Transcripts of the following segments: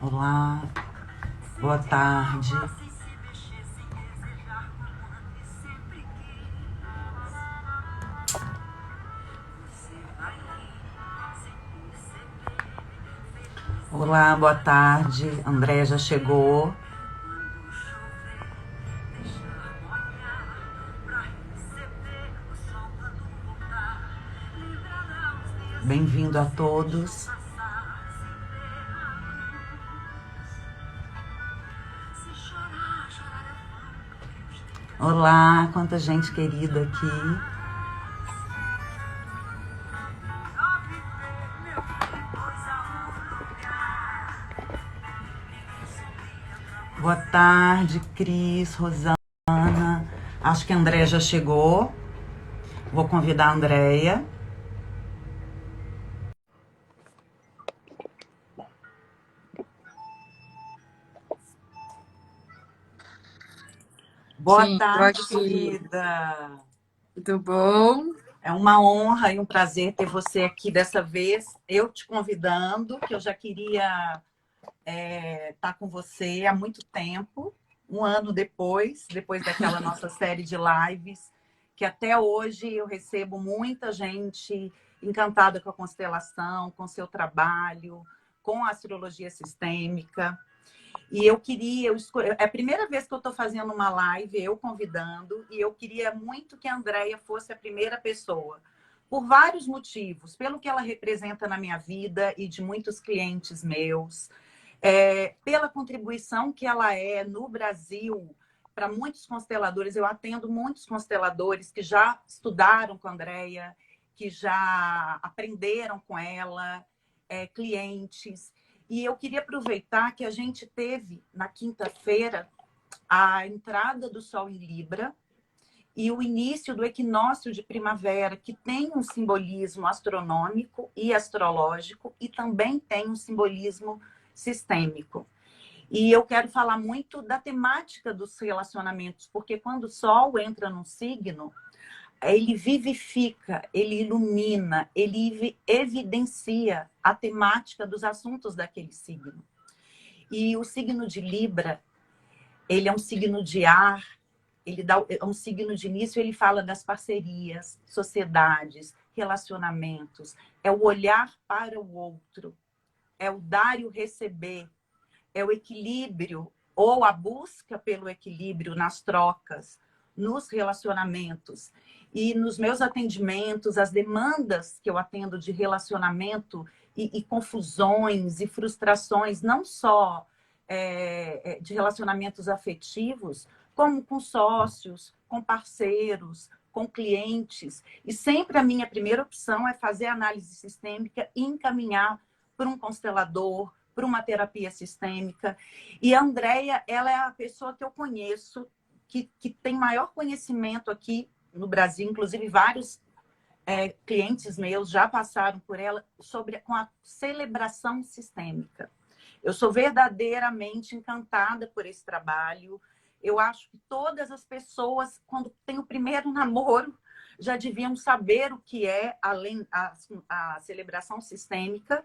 Olá, boa tarde. Olá, boa tarde. André já chegou. Bem-vindo a todos. Olá, quanta gente querida aqui. Boa tarde, Cris, Rosana. Acho que a André já chegou. Vou convidar a Andréia. Boa Sim, tô tarde, aqui. querida. Tudo bom? É uma honra e um prazer ter você aqui dessa vez. Eu te convidando, que eu já queria estar com você há muito tempo, um ano depois daquela nossa série de lives, que até hoje eu recebo muita gente encantada com a constelação, com o seu trabalho, com a astrologia sistêmica. E eu queria, é a primeira vez que eu estou fazendo uma live, eu convidando, e eu queria muito que a Andréia fosse a primeira pessoa, por vários motivos, pelo que ela representa na minha vida e de muitos clientes meus, pela contribuição que ela é no Brasil para muitos consteladores. Eu atendo muitos consteladores que já estudaram com a Andréia, que já aprenderam com ela, clientes. E eu queria aproveitar que a gente teve, na quinta-feira, a entrada do Sol em Libra e o início do equinócio de primavera, que tem um simbolismo astronômico e astrológico, e também tem um simbolismo sistêmico. E eu quero falar muito da temática dos relacionamentos, porque quando o Sol entra num signo, ele vivifica, ele ilumina, ele evidencia a temática dos assuntos daquele signo. E o signo de Libra, ele é um signo de ar, é um signo de início, ele fala das parcerias, sociedades, relacionamentos, é o olhar para o outro, é o dar e o receber, é o equilíbrio ou a busca pelo equilíbrio nas trocas, nos relacionamentos. E nos meus atendimentos, as demandas que eu atendo de relacionamento e confusões e frustrações, não só de relacionamentos afetivos, como com sócios, com parceiros, com clientes. E sempre a minha primeira opção é fazer análise sistêmica e encaminhar para um constelador, para uma terapia sistêmica. E a Andréia, ela é a pessoa que eu conheço que tem maior conhecimento aqui no Brasil, inclusive vários clientes meus já passaram por ela, com a celebração sistêmica. Eu sou verdadeiramente encantada por esse trabalho. Eu acho que todas as pessoas, quando tem o primeiro namoro, já deviam saber o que é além a celebração sistêmica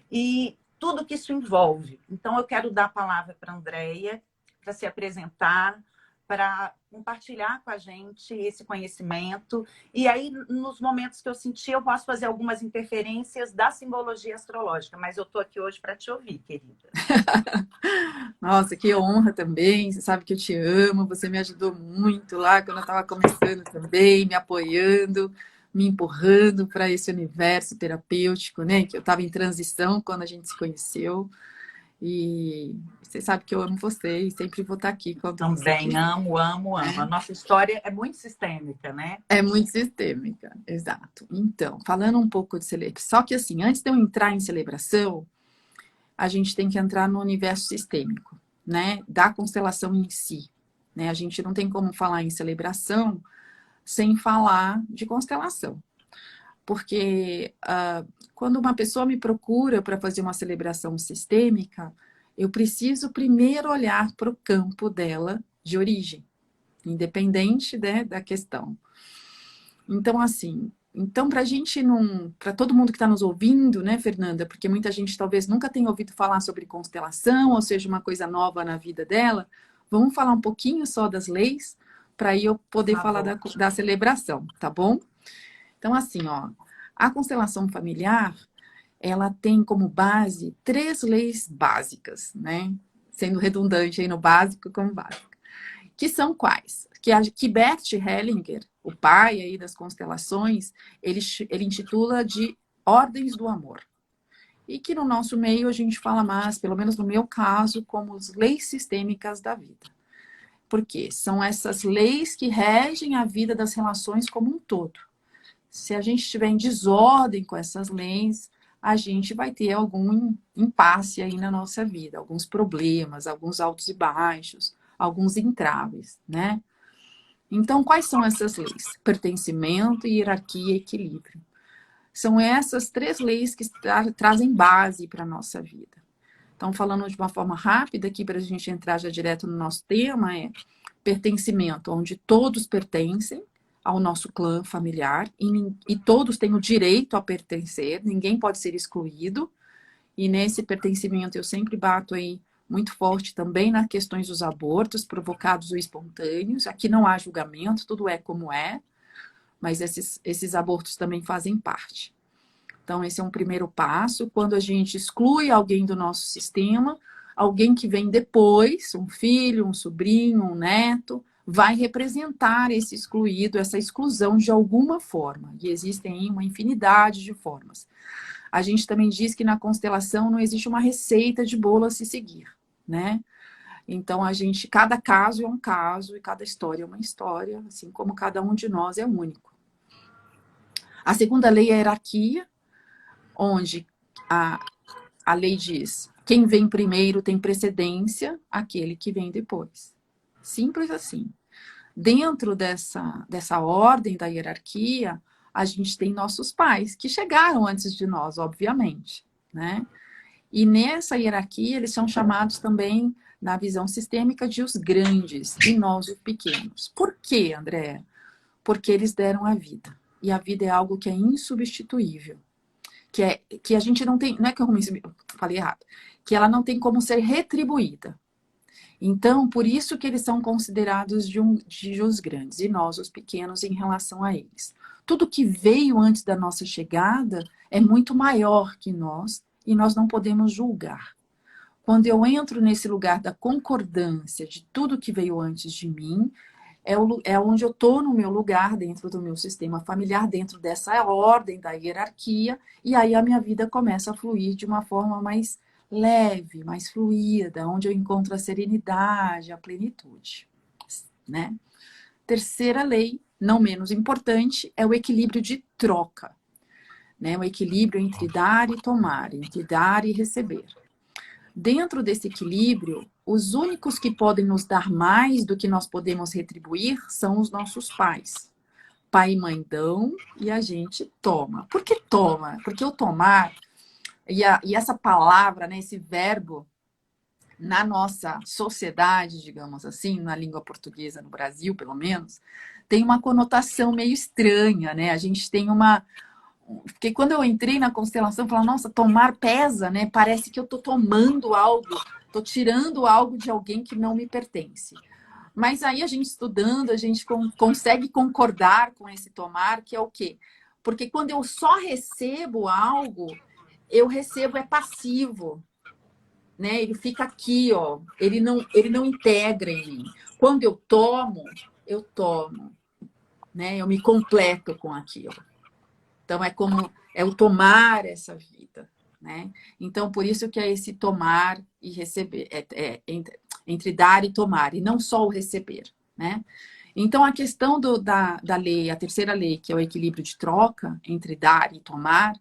e tudo que isso envolve. Então, eu quero dar a palavra para a Andréia, para se apresentar, para compartilhar com a gente esse conhecimento. E aí, nos momentos que eu sentir, eu posso fazer algumas interferências da simbologia astrológica, mas eu estou aqui hoje para te ouvir, querida. Nossa, que honra também. Você sabe que eu te amo. Você me ajudou muito lá quando eu estava começando também, me apoiando, me empurrando para esse universo terapêutico, né? Que eu estava em transição quando a gente se conheceu. E você sabe que eu amo você e sempre vou estar aqui quando você Também quiser, amo, amo, amo. A né? nossa história é muito sistêmica, né? É muito sistêmica, exato. Então, falando um pouco de celebração, só que assim, antes de eu entrar em celebração, a gente tem que entrar no universo sistêmico, né? Da constelação em si. Né? A gente não tem como falar em celebração sem falar de constelação. Porque quando uma pessoa me procura para fazer uma celebração sistêmica, eu preciso primeiro olhar para o campo dela de origem, independente, né, da questão. Então, assim, Então, para a gente não, para todo mundo que está nos ouvindo, né, Fernanda, porque muita gente talvez nunca tenha ouvido falar sobre constelação, ou seja, uma coisa nova na vida dela, vamos falar um pouquinho só das leis, para aí eu poder Por falar favor. da celebração, tá bom? Então, assim, ó, a constelação familiar, ela tem como base 3 leis básicas, né? Sendo redundante aí no básico como básico. Que são quais? Que Bert Hellinger, o pai aí das constelações, ele intitula de Ordens do Amor. E que no nosso meio a gente fala mais, pelo menos no meu caso, como as leis sistêmicas da vida. Por quê? São essas leis que regem a vida das relações como um todo. Se a gente estiver em desordem com essas leis, a gente vai ter algum impasse aí na nossa vida, alguns problemas, alguns altos e baixos, alguns entraves, né? Então, quais são essas leis? Pertencimento, hierarquia e equilíbrio. São essas 3 leis que trazem base para a nossa vida. Então, falando de uma forma rápida aqui, para a gente entrar já direto no nosso tema, é pertencimento, onde todos pertencem ao nosso clã familiar e todos têm o direito a pertencer, ninguém pode ser excluído. E nesse pertencimento eu sempre bato aí muito forte também nas questões dos abortos provocados ou espontâneos. Aqui não há julgamento, tudo é como é, mas esses abortos também fazem parte. Então, esse é um primeiro passo. Quando a gente exclui alguém do nosso sistema, alguém que vem depois, um filho, um sobrinho, um neto, vai representar esse excluído, essa exclusão de alguma forma. E existem uma infinidade de formas. A gente também diz que na constelação não existe uma receita de bolo a se seguir, né? Então, cada caso é um caso e cada história é uma história, assim como cada um de nós é único. A segunda lei é a hierarquia, onde a lei diz: quem vem primeiro tem precedência, aquele que vem depois. Simples assim. Dentro dessa ordem da hierarquia, a gente tem nossos pais, que chegaram antes de nós, obviamente, né? E nessa hierarquia, eles são chamados também, na visão sistêmica, de os grandes e nós os pequenos. Por quê, André? Porque eles deram a vida. E a vida é algo que é insubstituível. Que a gente não tem, não é que eu falei errado, que ela não tem como ser retribuída. Então, por isso que eles são considerados de os grandes e nós, os pequenos, em relação a eles. Tudo que veio antes da nossa chegada é muito maior que nós e nós não podemos julgar. Quando eu entro nesse lugar da concordância de tudo que veio antes de mim, é onde eu estou no meu lugar, dentro do meu sistema familiar, dentro dessa ordem da hierarquia, e aí a minha vida começa a fluir de uma forma mais leve, mais fluida, onde eu encontro a serenidade, a plenitude, né? Terceira lei, não menos importante, é o equilíbrio de troca, né? O equilíbrio entre dar e tomar, entre dar e receber. Dentro desse equilíbrio, os únicos que podem nos dar mais do que nós podemos retribuir são os nossos pais. Pai e mãe dão e a gente toma. Por que toma? Porque o tomar, e essa palavra, né, esse verbo, na nossa sociedade, digamos assim, na língua portuguesa, no Brasil, pelo menos, tem uma conotação meio estranha, né? A gente tem uma... Porque quando eu entrei na constelação, eu falei, nossa, tomar pesa, né? Parece que eu estou tomando algo, estou tirando algo de alguém que não me pertence. Mas aí a gente estudando, a gente consegue concordar com esse tomar, que é o quê? Porque quando eu só recebo algo, eu recebo é passivo, né? Ele fica aqui, ó. Ele não integra em mim. Quando eu tomo, né? Eu me completo com aquilo. Então, é o tomar essa vida, né? Então, por isso que é esse tomar e receber, entre dar e tomar, e não só o receber, né? Então, a questão da lei, a terceira lei, que é o equilíbrio de troca entre dar e tomar,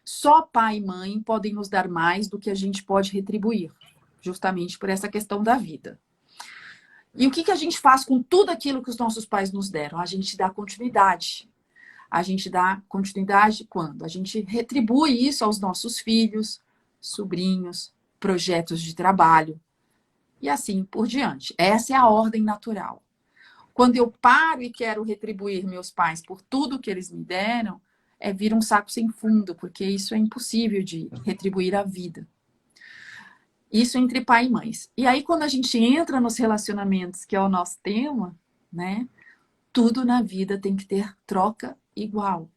só pai e mãe podem nos dar mais do que a gente pode retribuir, justamente por essa questão da vida. E o que a gente faz com tudo aquilo que os nossos pais nos deram? A gente dá continuidade. A gente dá continuidade quando? A gente retribui isso aos nossos filhos, sobrinhos, projetos de trabalho e assim por diante. Essa é a ordem natural. Quando eu paro e quero retribuir meus pais por tudo que eles me deram, vira um saco sem fundo, porque isso é impossível de retribuir a vida. Isso entre pai e mães. E aí, quando a gente entra nos relacionamentos, que é o nosso tema, né? Tudo na vida tem que ter troca igual,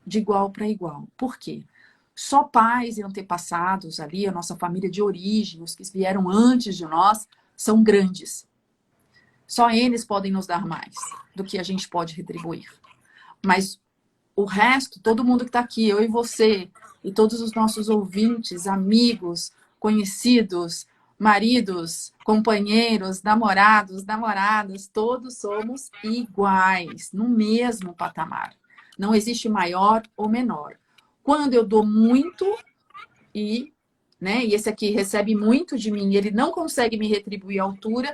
de igual para igual. Por quê? Só pais e antepassados ali, a nossa família de origem, os que vieram antes de nós, são grandes. Só eles podem nos dar mais do que a gente pode retribuir. Mas o resto, todo mundo que está aqui, eu e você, e todos os nossos ouvintes, amigos, conhecidos, maridos, companheiros, namorados, namoradas, todos somos iguais, no mesmo patamar. Não existe maior ou menor. Quando eu dou muito e esse aqui recebe muito de mim, ele não consegue me retribuir à altura,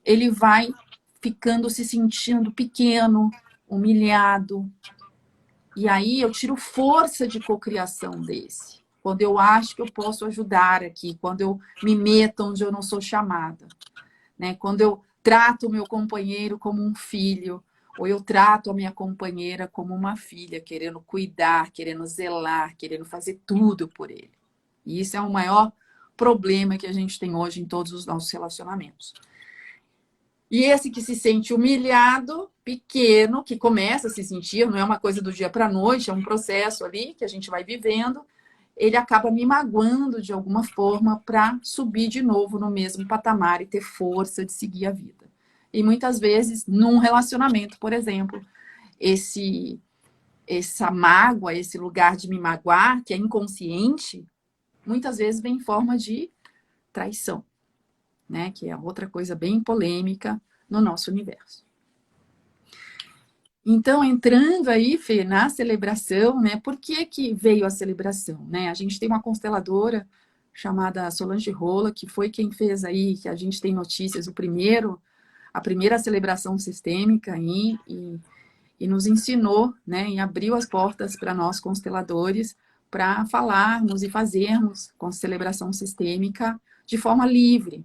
ele vai ficando, se sentindo pequeno, humilhado. E aí eu tiro força de cocriação desse. Quando eu acho que eu posso ajudar aqui, quando eu me meto onde eu não sou chamada, né? Quando eu trato o meu companheiro como um filho, ou eu trato a minha companheira como uma filha, querendo cuidar, querendo zelar, querendo fazer tudo por ele. E isso é o maior problema que a gente tem hoje em todos os nossos relacionamentos. E esse que se sente humilhado, pequeno, que começa a se sentir, não é uma coisa do dia para a noite, é um processo ali que a gente vai vivendo, ele acaba me magoando de alguma forma para subir de novo no mesmo patamar e ter força de seguir a vida. E muitas vezes, num relacionamento, por exemplo, essa mágoa, esse lugar de me magoar, que é inconsciente, muitas vezes vem em forma de traição, né? Que é outra coisa bem polêmica no nosso universo. Então, entrando aí, Fê, na celebração, né? Por que veio a celebração, né? A gente tem uma consteladora chamada Solange Rola, que foi quem fez aí, que a gente tem notícias, a primeira celebração sistêmica aí, e nos ensinou, né? E abriu as portas para nós, consteladores, para falarmos e fazermos com celebração sistêmica de forma livre.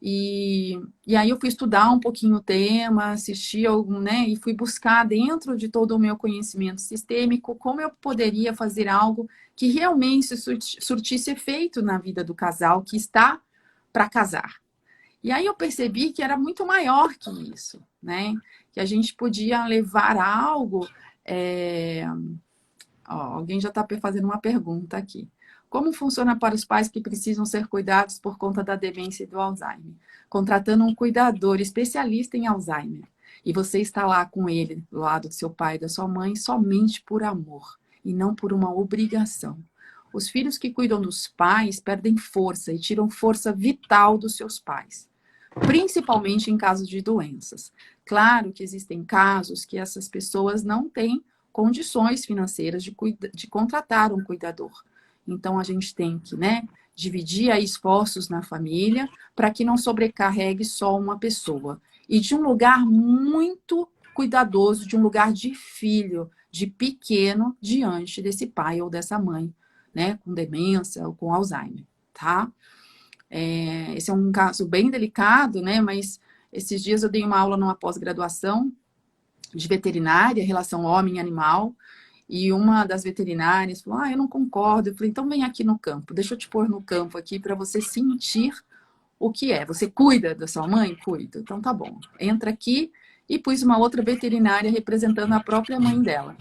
E aí eu fui estudar um pouquinho o tema, assisti algum, né? E fui buscar dentro de todo o meu conhecimento sistêmico como eu poderia fazer algo que realmente surtisse efeito na vida do casal que está para casar. E aí eu percebi que era muito maior que isso, né? Que a gente podia levar algo... alguém já está fazendo uma pergunta aqui. Como funciona para os pais que precisam ser cuidados por conta da demência e do Alzheimer? Contratando um cuidador especialista em Alzheimer. E você está lá com ele, do lado do seu pai e da sua mãe, somente por amor e não por uma obrigação. Os filhos que cuidam dos pais perdem força e tiram força vital dos seus pais, principalmente em casos de doenças. Claro que existem casos que essas pessoas não têm condições financeiras de contratar um cuidador. Então, a gente tem que, dividir aí esforços na família para que não sobrecarregue só uma pessoa. E de um lugar muito cuidadoso, de um lugar de filho, de pequeno, diante desse pai ou dessa mãe, né? Com demência ou com Alzheimer, tá? Esse é um caso bem delicado, né? Mas esses dias eu dei uma aula numa pós-graduação de veterinária, relação homem-animal, e uma das veterinárias falou, eu não concordo. Eu falei, então vem aqui no campo, deixa eu te pôr no campo aqui para você sentir o que é. Você cuida da sua mãe? Cuida. Então tá bom. Entra aqui e pus uma outra veterinária representando a própria mãe dela.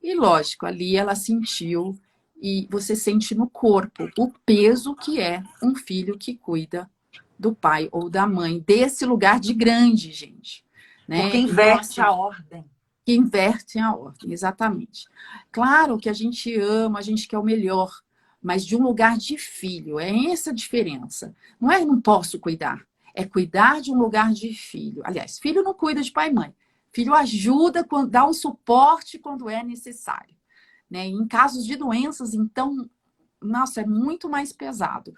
E lógico, ali ela sentiu, e você sente no corpo o peso que é um filho que cuida do pai ou da mãe, desse lugar de grande, gente. Né? Porque inverte a ordem. Que invertem a ordem, exatamente. Claro que a gente ama, a gente quer o melhor, mas de um lugar de filho, é essa a diferença. Não é não posso cuidar, é cuidar de um lugar de filho. Aliás, filho não cuida de pai e mãe. Filho ajuda, dá um suporte quando é necessário. Né? Em casos de doenças, então, nossa, é muito mais pesado.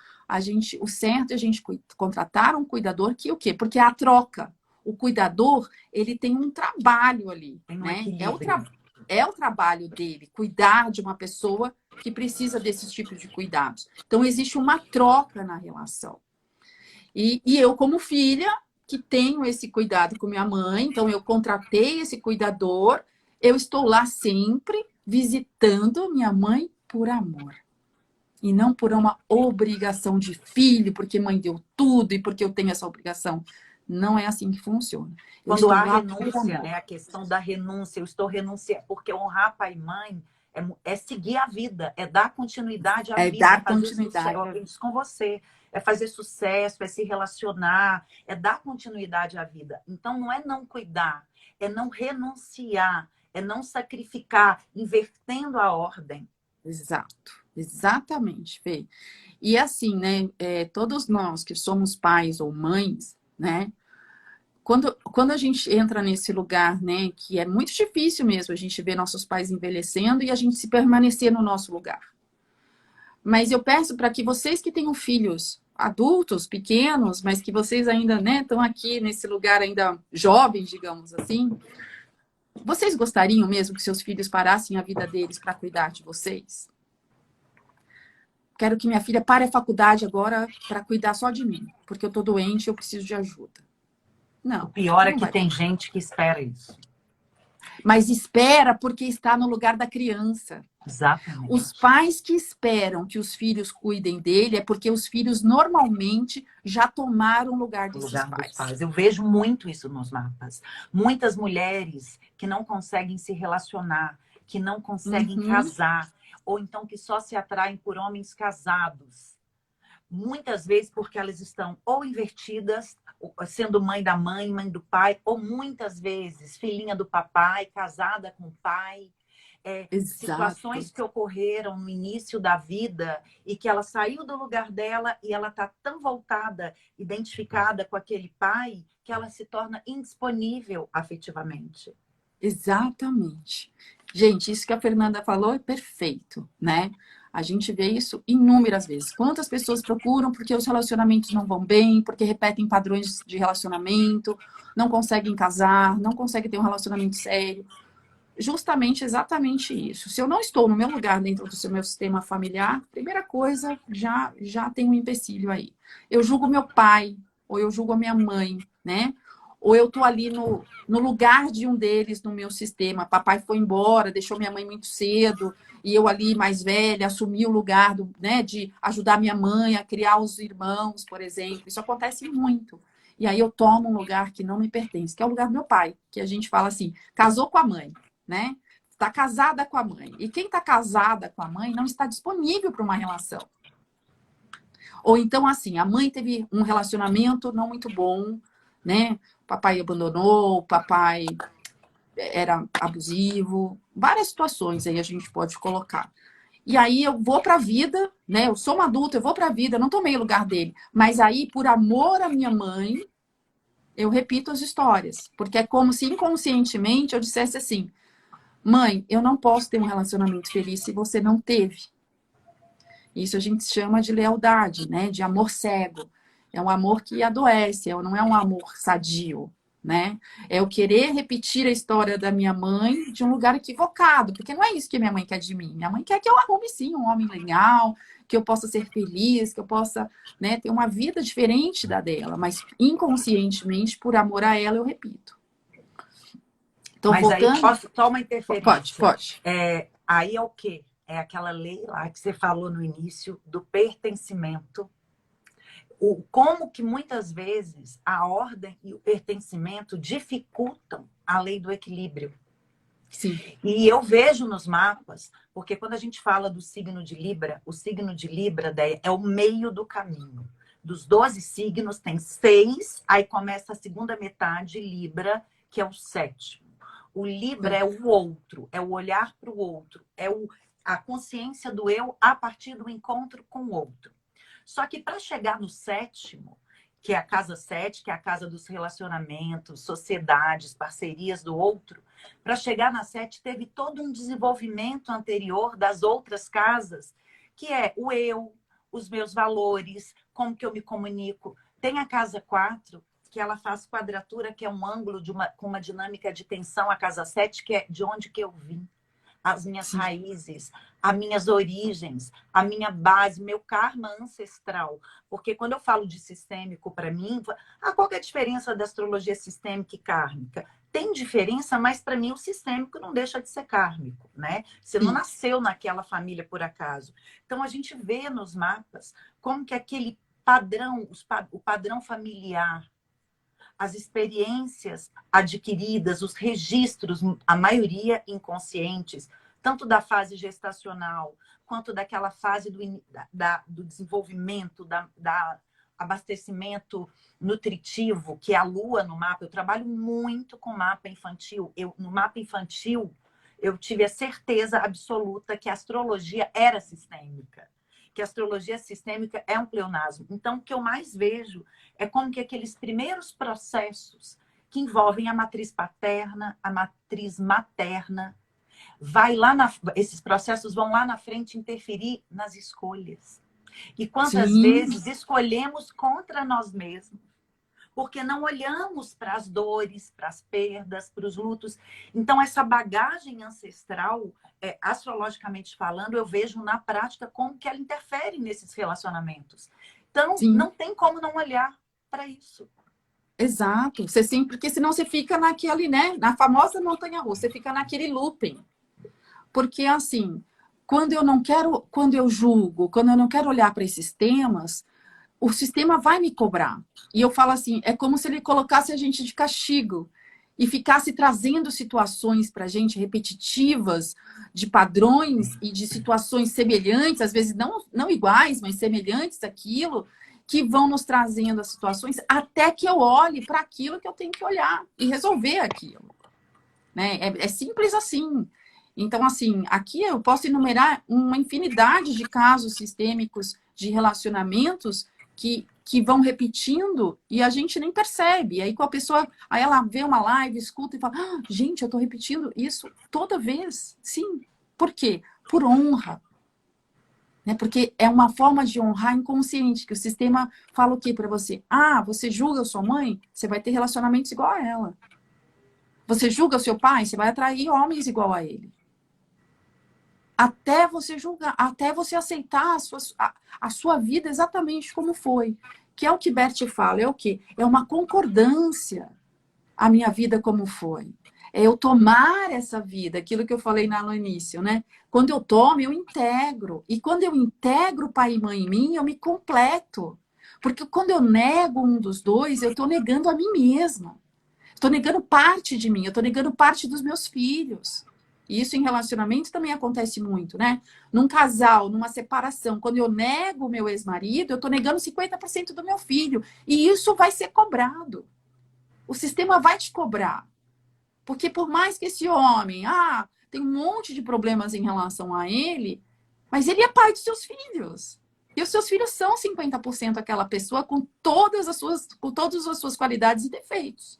O certo é a gente contratar um cuidador que o quê? Porque é a troca. O cuidador, ele tem um trabalho ali, né? É o trabalho dele, cuidar de uma pessoa que precisa desses tipos de cuidados. Então, existe uma troca na relação. E eu, como filha, que tenho esse cuidado com minha mãe, então eu contratei esse cuidador, eu estou lá sempre visitando minha mãe por amor. E não por uma obrigação de filho, porque mãe deu tudo e porque eu tenho essa obrigação. Não é assim que funciona. Eu Quando estou há lá por renúncia, amor. né? A questão da renúncia, eu estou renunciando, porque honrar pai e mãe é seguir a vida, é dar continuidade à É vida, é dar fazer sucesso. Eu continuidade. aprendi isso com você. É fazer sucesso, é se relacionar, é dar continuidade à vida. Então, não é não cuidar, é não renunciar, é não sacrificar, invertendo a ordem. Exato. Exatamente, Fê. E assim, né? Todos nós que somos pais ou mães, né? Quando a gente entra nesse lugar, né, que é muito difícil mesmo a gente ver nossos pais envelhecendo e a gente se permanecer no nosso lugar. Mas eu peço para que vocês que tenham filhos adultos, pequenos, mas que vocês ainda, né, estão aqui nesse lugar ainda jovens, digamos assim, vocês gostariam mesmo que seus filhos parassem a vida deles para cuidar de vocês? Quero que minha filha pare a faculdade agora para cuidar só de mim, porque eu estou doente e eu preciso de ajuda. O Não, pior é não que vai. tem gente que espera isso. Mas espera porque está no lugar da criança. Os Exatamente. pais que esperam que os filhos cuidem dele é porque os filhos normalmente já tomaram o lugar O desses lugar dos pais. pais. Eu vejo muito isso nos mapas. Muitas mulheres que não conseguem se relacionar, que não conseguem Uhum, casar, ou então que só se atraem por homens casados. Muitas vezes porque elas estão ou invertidas, sendo mãe da mãe, mãe do pai, ou muitas vezes filhinha do papai, casada com o pai. exato, Situações que ocorreram no início da vida e que ela saiu do lugar dela e ela está tão voltada, identificada com aquele pai, que ela se torna indisponível afetivamente. exatamente. Gente, isso que a Fernanda falou é perfeito, né? A gente vê isso inúmeras vezes. Quantas pessoas procuram porque os relacionamentos não vão bem, porque repetem padrões de relacionamento, não conseguem casar, não conseguem ter um relacionamento sério. Justamente, exatamente isso. Se eu não estou no meu lugar dentro do meu sistema familiar, primeira coisa, já tem um empecilho aí. Eu julgo meu pai, ou eu julgo a minha mãe, né? Ou eu estou ali no lugar de um deles no meu sistema. Papai foi embora, deixou minha mãe muito cedo, e eu ali, mais velha, assumi o lugar né, de ajudar minha mãe a criar os irmãos, por exemplo. Isso acontece muito. E aí eu tomo um lugar que não me pertence, que é o lugar do meu pai, que a gente fala assim, casou com a mãe, né? Está casada com a mãe. E quem está casada com a mãe não está disponível para uma relação. Ou então, assim, a mãe teve um relacionamento não muito bom, né? O papai abandonou, o papai era abusivo, várias situações aí a gente pode colocar. E aí eu vou para a vida, né? Eu sou uma adulta, eu vou para a vida, eu não tomei o lugar dele. Mas aí, por amor à minha mãe, eu repito as histórias. Porque é como se inconscientemente eu dissesse assim: mãe, eu não posso ter um relacionamento feliz se você não teve. Isso a gente chama de lealdade, né? De amor cego. É um amor que adoece, não é um amor sadio, né? É eu querer repetir a história da minha mãe de um lugar equivocado, porque não é isso que minha mãe quer de mim. Minha mãe quer que eu arrume sim um homem legal, que eu possa ser feliz, que eu possa, né, ter uma vida diferente da dela, mas inconscientemente, por amor a ela, eu repito. Então, Mas aí voltando, posso tomar uma pode, interferência. pode. Aí é o quê? É aquela lei lá que você falou no início do pertencimento. Como que muitas vezes a ordem e o pertencimento dificultam a lei do equilíbrio. Sim. E eu vejo nos mapas, porque quando a gente fala do signo de Libra, o signo de Libra é o meio do caminho. Dos 12 signos, tem 6, aí começa a segunda metade, Libra, que é o 7º. O Libra é o outro, é o olhar para o outro, a consciência do eu a partir do encontro com o outro. Só que para chegar no 7º, que é a casa 7, que é a casa dos relacionamentos, sociedades, parcerias do outro, para chegar na 7 teve todo um desenvolvimento anterior das outras casas, que é o eu, os meus valores, como que eu me comunico. Tem a casa 4, que ela faz quadratura, que é um ângulo com uma dinâmica de tensão, a casa 7, que é de onde que eu vim. as minhas Sim. raízes, as minhas origens, a minha base, meu karma ancestral. Porque quando eu falo de sistêmico, para mim, qual que é a diferença da astrologia sistêmica e kármica? Tem diferença, mas para mim o sistêmico não deixa de ser kármico, né? Você não Sim. nasceu naquela família por acaso. Então a gente vê nos mapas como que aquele padrão, o padrão familiar, as experiências adquiridas, os registros, a maioria inconscientes, tanto da fase gestacional, quanto daquela fase do desenvolvimento, da abastecimento nutritivo, que é a lua no mapa. Eu trabalho muito com mapa infantil. No mapa infantil, eu tive a certeza absoluta que a astrologia era sistêmica, que a astrologia sistêmica é um pleonasmo. Então, o que eu mais vejo é como que aqueles primeiros processos que envolvem a matriz paterna, a matriz materna, esses processos vão lá na frente interferir nas escolhas. E quantas Sim. vezes escolhemos contra nós mesmos, porque não olhamos para as dores, para as perdas, para os lutos. Então, essa bagagem ancestral, astrologicamente falando, eu vejo na prática como que ela interfere nesses relacionamentos. Então, Sim. não tem como não olhar para isso. Exato. Você sim, porque senão você fica naquele, né? Na famosa montanha-russa, você fica naquele looping. Porque assim, quando eu não quero, quando eu julgo, quando eu não quero olhar para esses temas, o sistema vai me cobrar. E eu falo assim, é como se ele colocasse a gente de castigo e ficasse trazendo situações para a gente repetitivas, de padrões e de situações semelhantes, às vezes não iguais, mas semelhantes àquilo, que vão nos trazendo as situações até que eu olhe para aquilo que eu tenho que olhar e resolver aquilo. Né? É simples assim. Então, assim, aqui eu posso enumerar uma infinidade de casos sistêmicos de relacionamentos que vão repetindo e a gente nem percebe. E aí, com a pessoa, aí ela vê uma live, escuta e fala: gente, eu estou repetindo isso toda vez. Sim. Por quê? Por honra. Né? Porque é uma forma de honrar inconsciente, que o sistema fala o quê para você? Você julga a sua mãe? Você vai ter relacionamentos igual a ela. Você julga o seu pai? Você vai atrair homens igual a ele. Até você julgar, até você aceitar a sua vida exatamente como foi. Que é o que Bert fala, é o quê? É uma concordância a minha vida como foi. É eu tomar essa vida, aquilo que eu falei no início, né? Quando eu tomo, eu integro. E quando eu integro pai e mãe em mim, eu me completo. Porque quando eu nego um dos dois, eu estou negando a mim mesma. Estou negando parte de mim, eu estou negando parte dos meus filhos. E isso em relacionamento também acontece muito, né? Num casal, numa separação, quando eu nego o meu ex-marido, eu estou negando 50% do meu filho. E isso vai ser cobrado. O sistema vai te cobrar. Porque por mais que esse homem, tem um monte de problemas em relação a ele, mas ele é pai dos seus filhos. E os seus filhos são 50% aquela pessoa com todas as suas qualidades e defeitos.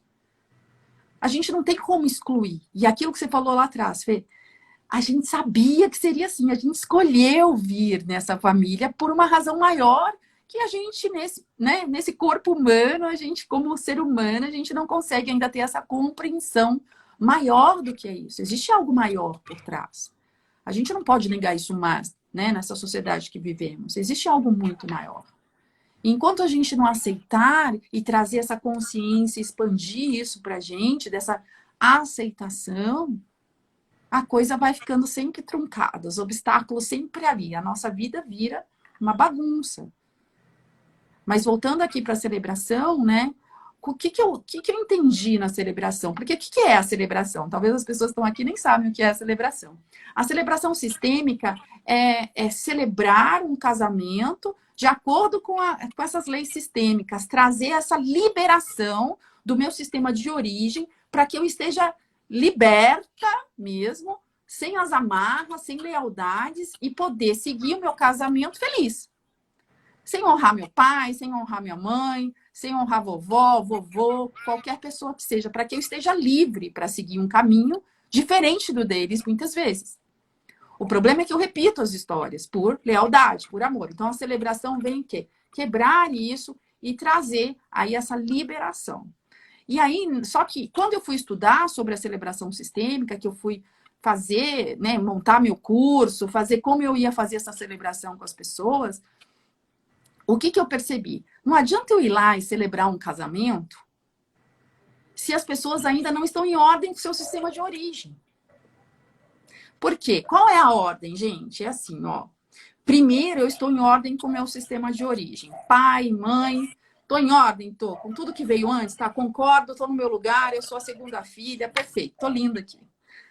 A gente não tem como excluir. E aquilo que você falou lá atrás, Fê, a gente sabia que seria assim. A gente escolheu vir nessa família por uma razão maior que a gente, nesse corpo humano, a gente, como ser humano, a gente não consegue ainda ter essa compreensão maior do que é isso. Existe algo maior por trás. A gente não pode negar isso mais, né, nessa sociedade que vivemos. Existe algo muito maior. Enquanto a gente não aceitar e trazer essa consciência, expandir isso para a gente, dessa aceitação, a coisa vai ficando sempre truncada, os obstáculos sempre ali. A nossa vida vira uma bagunça. Mas voltando aqui para a celebração, né? O que eu entendi na celebração? Porque o que é a celebração? Talvez as pessoas que estão aqui nem sabem o que é a celebração. A celebração sistêmica é celebrar um casamento de acordo com essas leis sistêmicas, trazer essa liberação do meu sistema de origem para que eu esteja liberta mesmo, sem as amarras, sem lealdades e poder seguir o meu casamento feliz. Sem honrar meu pai, sem honrar minha mãe, sem honrar vovó, vovô, qualquer pessoa que seja, para que eu esteja livre para seguir um caminho diferente do deles, muitas vezes. O problema é que eu repito as histórias por lealdade, por amor. Então, a celebração vem o quê? Quebrar isso e trazer aí essa liberação. E aí, só que quando eu fui estudar sobre a celebração sistêmica, que eu fui fazer, né, montar meu curso, fazer como eu ia fazer essa celebração com as pessoas, o que que eu percebi? Não adianta eu ir lá e celebrar um casamento se as pessoas ainda não estão em ordem com o seu sistema de origem. Por quê? Qual é a ordem, gente? É assim, ó. Primeiro, eu estou em ordem com o meu sistema de origem. Pai, mãe, estou em ordem, estou com tudo que veio antes, tá? Concordo, estou no meu lugar, eu sou a segunda filha, perfeito, estou linda aqui.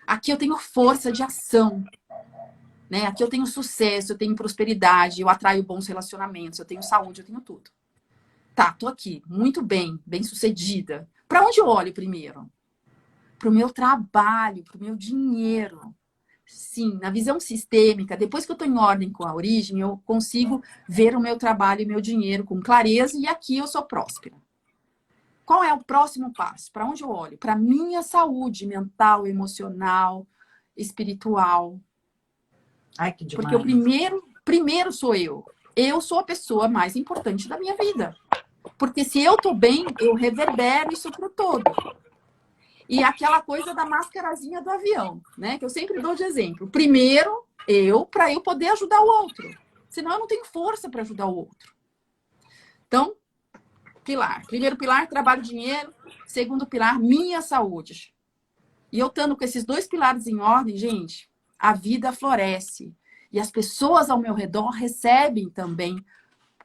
Aqui eu tenho força de ação, né? Aqui eu tenho sucesso, eu tenho prosperidade, eu atraio bons relacionamentos, eu tenho saúde, eu tenho tudo. Tá, tô aqui, muito bem, bem-sucedida. Para onde eu olho primeiro? Para o meu trabalho, para o meu dinheiro. Sim, na visão sistêmica, depois que eu estou em ordem com a origem, eu consigo ver o meu trabalho e meu dinheiro com clareza e aqui eu sou próspera. Qual é o próximo passo? Para onde eu olho? Para minha saúde mental, emocional, espiritual. Ai, que demais. Porque o primeiro sou eu. Eu sou a pessoa mais importante da minha vida. Porque se eu estou bem, eu reverbero isso para o todo. E aquela coisa da máscarazinha do avião, né? Que eu sempre dou de exemplo. Primeiro, para eu poder ajudar o outro. Senão eu não tenho força para ajudar o outro. Então, pilar. Primeiro pilar, trabalho, dinheiro. Segundo pilar, minha saúde. E eu estando com esses dois pilares em ordem, gente, a vida floresce. E as pessoas ao meu redor recebem também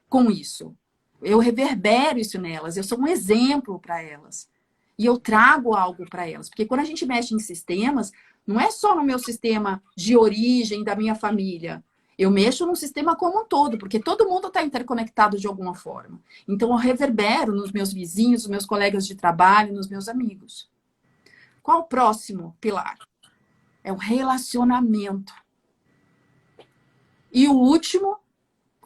com isso. Eu reverbero isso nelas. Eu sou um exemplo para elas. E eu trago algo para elas. Porque quando a gente mexe em sistemas, não é só no meu sistema de origem da minha família. Eu mexo num sistema como um todo, porque todo mundo está interconectado de alguma forma. Então, eu reverbero nos meus vizinhos, nos meus colegas de trabalho, nos meus amigos. Qual o próximo pilar? É o relacionamento. E o último,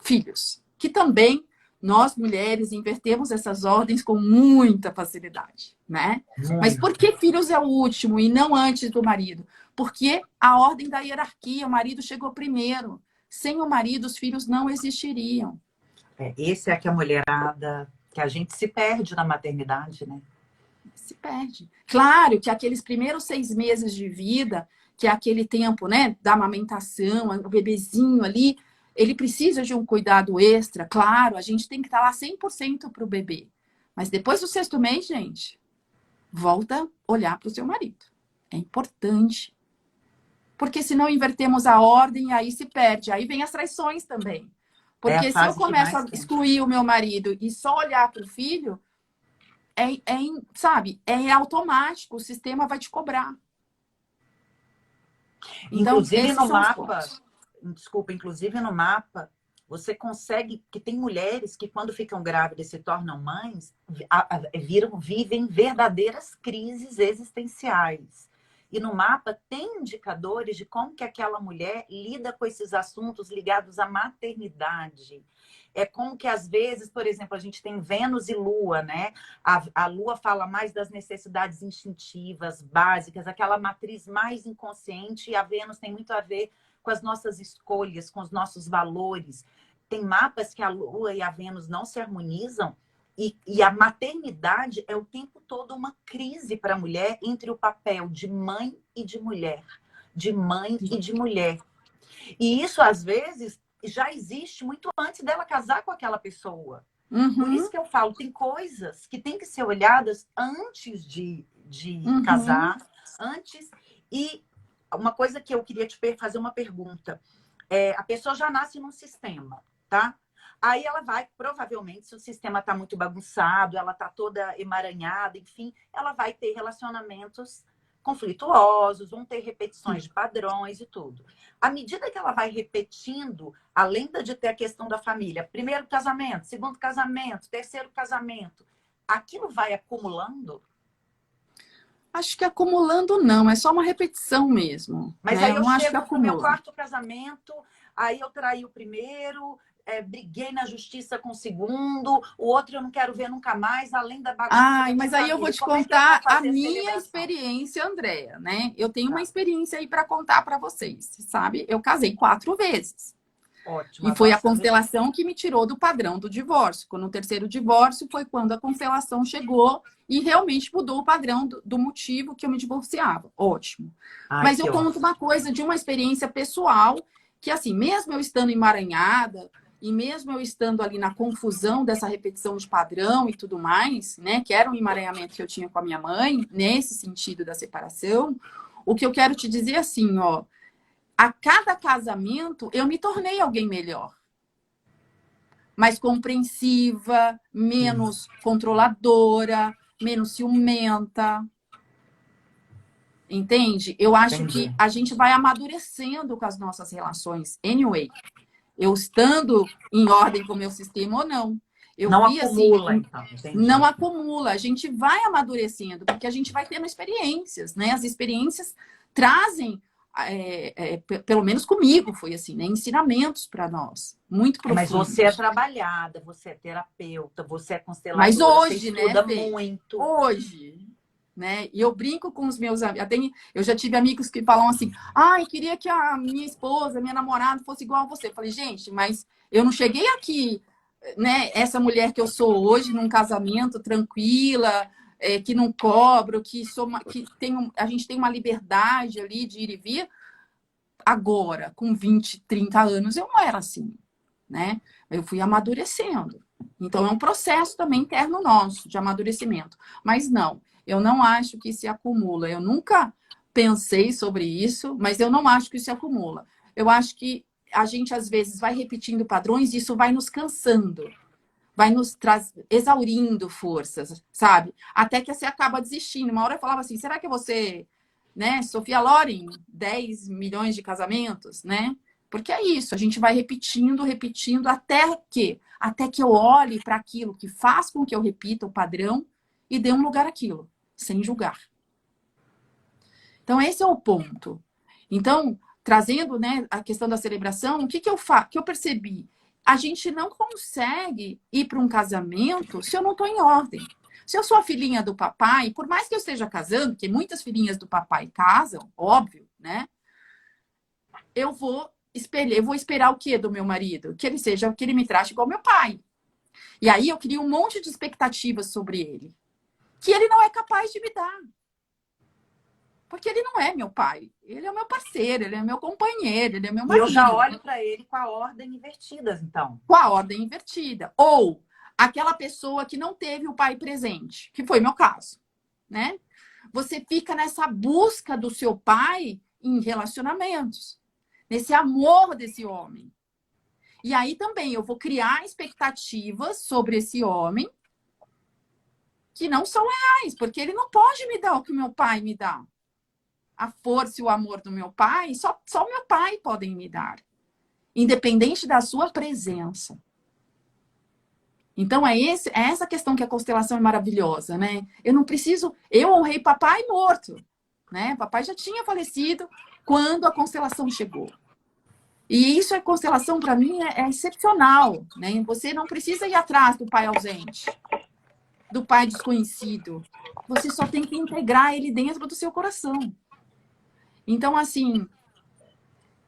filhos. Que também nós, mulheres, invertemos essas ordens com muita facilidade, né? Mas por que filhos é o último e não antes do marido? Porque a ordem da hierarquia, o marido chegou primeiro. Sem o marido, os filhos não existiriam. Esse é que a mulherada, que a gente se perde na maternidade, né? Se perde. Claro que aqueles primeiros 6 meses de vida, que é aquele tempo, né, da amamentação, o bebezinho ali, ele precisa de um cuidado extra, claro, a gente tem que estar lá 100% para o bebê. Mas depois do 6º mês, gente, volta a olhar para o seu marido. É importante. Porque senão invertemos a ordem e aí se perde. Aí vem as traições também. Porque se eu começo a excluir o meu marido e só olhar para o filho, sabe, é automático, o sistema vai te cobrar. Então, inclusive no mapa, desculpa, inclusive no mapa, você consegue, que tem mulheres que quando ficam grávidas e se tornam mães, vivem verdadeiras crises existenciais. E no mapa tem indicadores de como que aquela mulher lida com esses assuntos ligados à maternidade. É como que, às vezes, por exemplo, a gente tem Vênus e Lua, né? A Lua fala mais das necessidades instintivas, básicas, aquela matriz mais inconsciente, e a Vênus tem muito a ver com as nossas escolhas, com os nossos valores. Tem mapas que a Lua e a Vênus não se harmonizam, e a maternidade é o tempo todo uma crise para a mulher entre o papel de mãe e de mulher, de mãe e de mulher. E isso, às vezes, já existe muito antes dela casar com aquela pessoa. Por isso que eu falo, tem coisas que têm que ser olhadas antes de casar, antes. E uma coisa que eu queria te fazer uma pergunta. A pessoa já nasce num sistema, tá? Aí ela vai, provavelmente, se o sistema está muito bagunçado, ela está toda emaranhada, enfim, ela vai ter relacionamentos conflituosos, vão ter repetições de padrões e tudo. À medida que ela vai repetindo, além de ter a questão da família, primeiro casamento, segundo casamento, terceiro casamento, aquilo vai acumulando? Acho que acumulando não, é só uma repetição mesmo. Mas né? aí eu não chego no meu 4º casamento, aí eu traí o primeiro, briguei na justiça com o segundo, o outro eu não quero ver nunca mais, além da bagunça. Mas aí eu vou te contar a minha experiência, Andréa, né? Eu tenho uma experiência aí para contar para vocês, sabe? Eu casei 4 vezes. Ótimo, E foi a avançando. constelação que me tirou do padrão do divórcio. No terceiro divórcio foi quando a constelação chegou e realmente mudou o padrão do motivo que eu me divorciava. Ótimo. Ai, Mas que eu conto ótimo. uma coisa de uma experiência pessoal que, assim, mesmo eu estando emaranhada e mesmo eu estando ali na confusão dessa repetição de padrão e tudo mais, né, que era um emaranhamento que eu tinha com a minha mãe, nesse sentido da separação, o que eu quero te dizer é assim, ó, a cada casamento eu me tornei alguém melhor, mais compreensiva, menos controladora, menos ciumenta. Entende? Eu acho Entendi. que a gente vai amadurecendo com as nossas relações. Anyway, eu estando em ordem com o meu sistema ou não. Eu Não vi assim, acumula, então, entendi. não acumula, a gente vai amadurecendo, porque a gente vai tendo experiências, né? As experiências trazem, pelo menos comigo foi assim, né? Ensinamentos para nós, muito Mas profundos. você é trabalhada, você é terapeuta, você é Mas consteladora, você hoje, né, estuda Fê? muito. Hoje, né? E eu brinco com os meus amigos. Eu já tive amigos que falam assim: ai, queria que a minha esposa, minha namorada fosse igual a você. Eu falei, gente, mas eu não cheguei aqui, né? Essa mulher que eu sou hoje, num casamento tranquila, que não cobro, que a gente tem uma liberdade ali de ir e vir. Agora, com 20, 30 anos, eu não era assim, né? Eu fui amadurecendo. Então, é um processo também interno nosso de amadurecimento. Mas não, eu não acho que se acumula. Eu nunca pensei sobre isso, mas eu não acho que se acumula. Eu acho que a gente, às vezes, vai repetindo padrões e isso vai nos cansando, vai nos exaurindo forças, sabe? Até que você acaba desistindo. Uma hora eu falava assim, será que você, né, Sofia Loren, 10 milhões de casamentos, né? Porque é isso, a gente vai repetindo, repetindo, até que eu olhe para aquilo que faz com que eu repita o padrão e dê um lugar àquilo, sem julgar. Então, esse é o ponto. Então, trazendo, né, a questão da celebração, o que que eu percebi? A gente não consegue ir para um casamento se eu não estou em ordem. Se eu sou a filhinha do papai, por mais que eu esteja casando, que muitas filhinhas do papai casam, óbvio, né? Eu vou esperar o quê do meu marido? Que ele me trate igual meu pai. E aí eu crio um monte de expectativas sobre ele, que ele não é capaz de me dar. Porque ele não é meu pai. Ele é o meu parceiro, ele é meu companheiro, ele é meu E eu já marido. olho para ele com a ordem invertida, então. Com a ordem invertida. Ou aquela pessoa que não teve o pai presente, que foi meu caso, né? Você fica nessa busca do seu pai em relacionamentos, nesse amor desse homem. E aí também eu vou criar expectativas sobre esse homem que não são reais, porque ele não pode me dar o que meu pai me dá. A força e o amor do meu pai, só o meu pai podem me dar, independente da sua presença. Então, é essa questão que a constelação é maravilhosa, né? Eu não preciso... Eu honrei papai morto, né? Papai já tinha falecido quando a constelação chegou. E isso, a constelação, para mim, é excepcional, né? Você não precisa ir atrás do pai ausente, do pai desconhecido. Você só tem que integrar ele dentro do seu coração. Então, assim,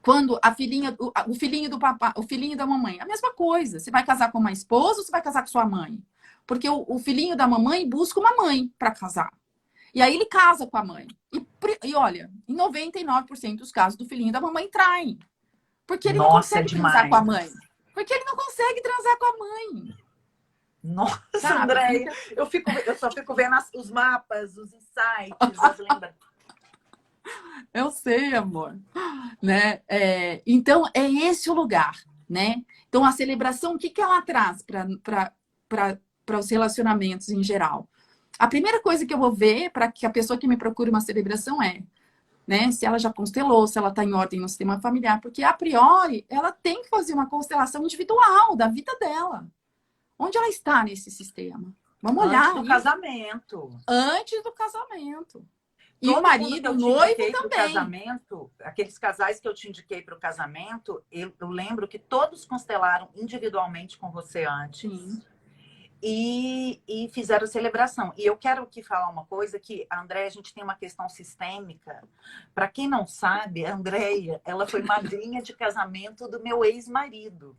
quando a filhinha, o filhinho do papai, o filhinho da mamãe, a mesma coisa. Você vai casar com uma esposa ou você vai casar com sua mãe? Porque o filhinho da mamãe busca uma mãe para casar. E aí ele casa com a mãe. E olha, em 99% dos casos do filhinho da mamãe traem. Porque ele não Nossa, é consegue transar com a demais. mãe. Porque ele não consegue transar com a mãe. Nossa, Sabe? Andréia, eu só fico vendo os mapas, os insights, as lembranças. Eu sei, amor. Né? Então, é esse o lugar, né? Então, a celebração, o que ela traz para os relacionamentos em geral? A primeira coisa que eu vou ver para que a pessoa que me procure uma celebração né, se ela já constelou, se ela está em ordem no sistema familiar, porque, a priori, ela tem que fazer uma constelação individual da vida dela. Onde ela está nesse sistema? Vamos olhar. Antes do casamento. Antes do casamento. E Todo o marido, o noivo também. Casamento, aqueles casais que eu te indiquei para o casamento, eu lembro que todos constelaram individualmente com você antes. Sim. e fizeram a celebração. E eu quero aqui falar uma coisa, que a Andréia, a gente tem uma questão sistêmica. Para quem não sabe, a Andréia, ela foi madrinha de casamento do meu ex-marido.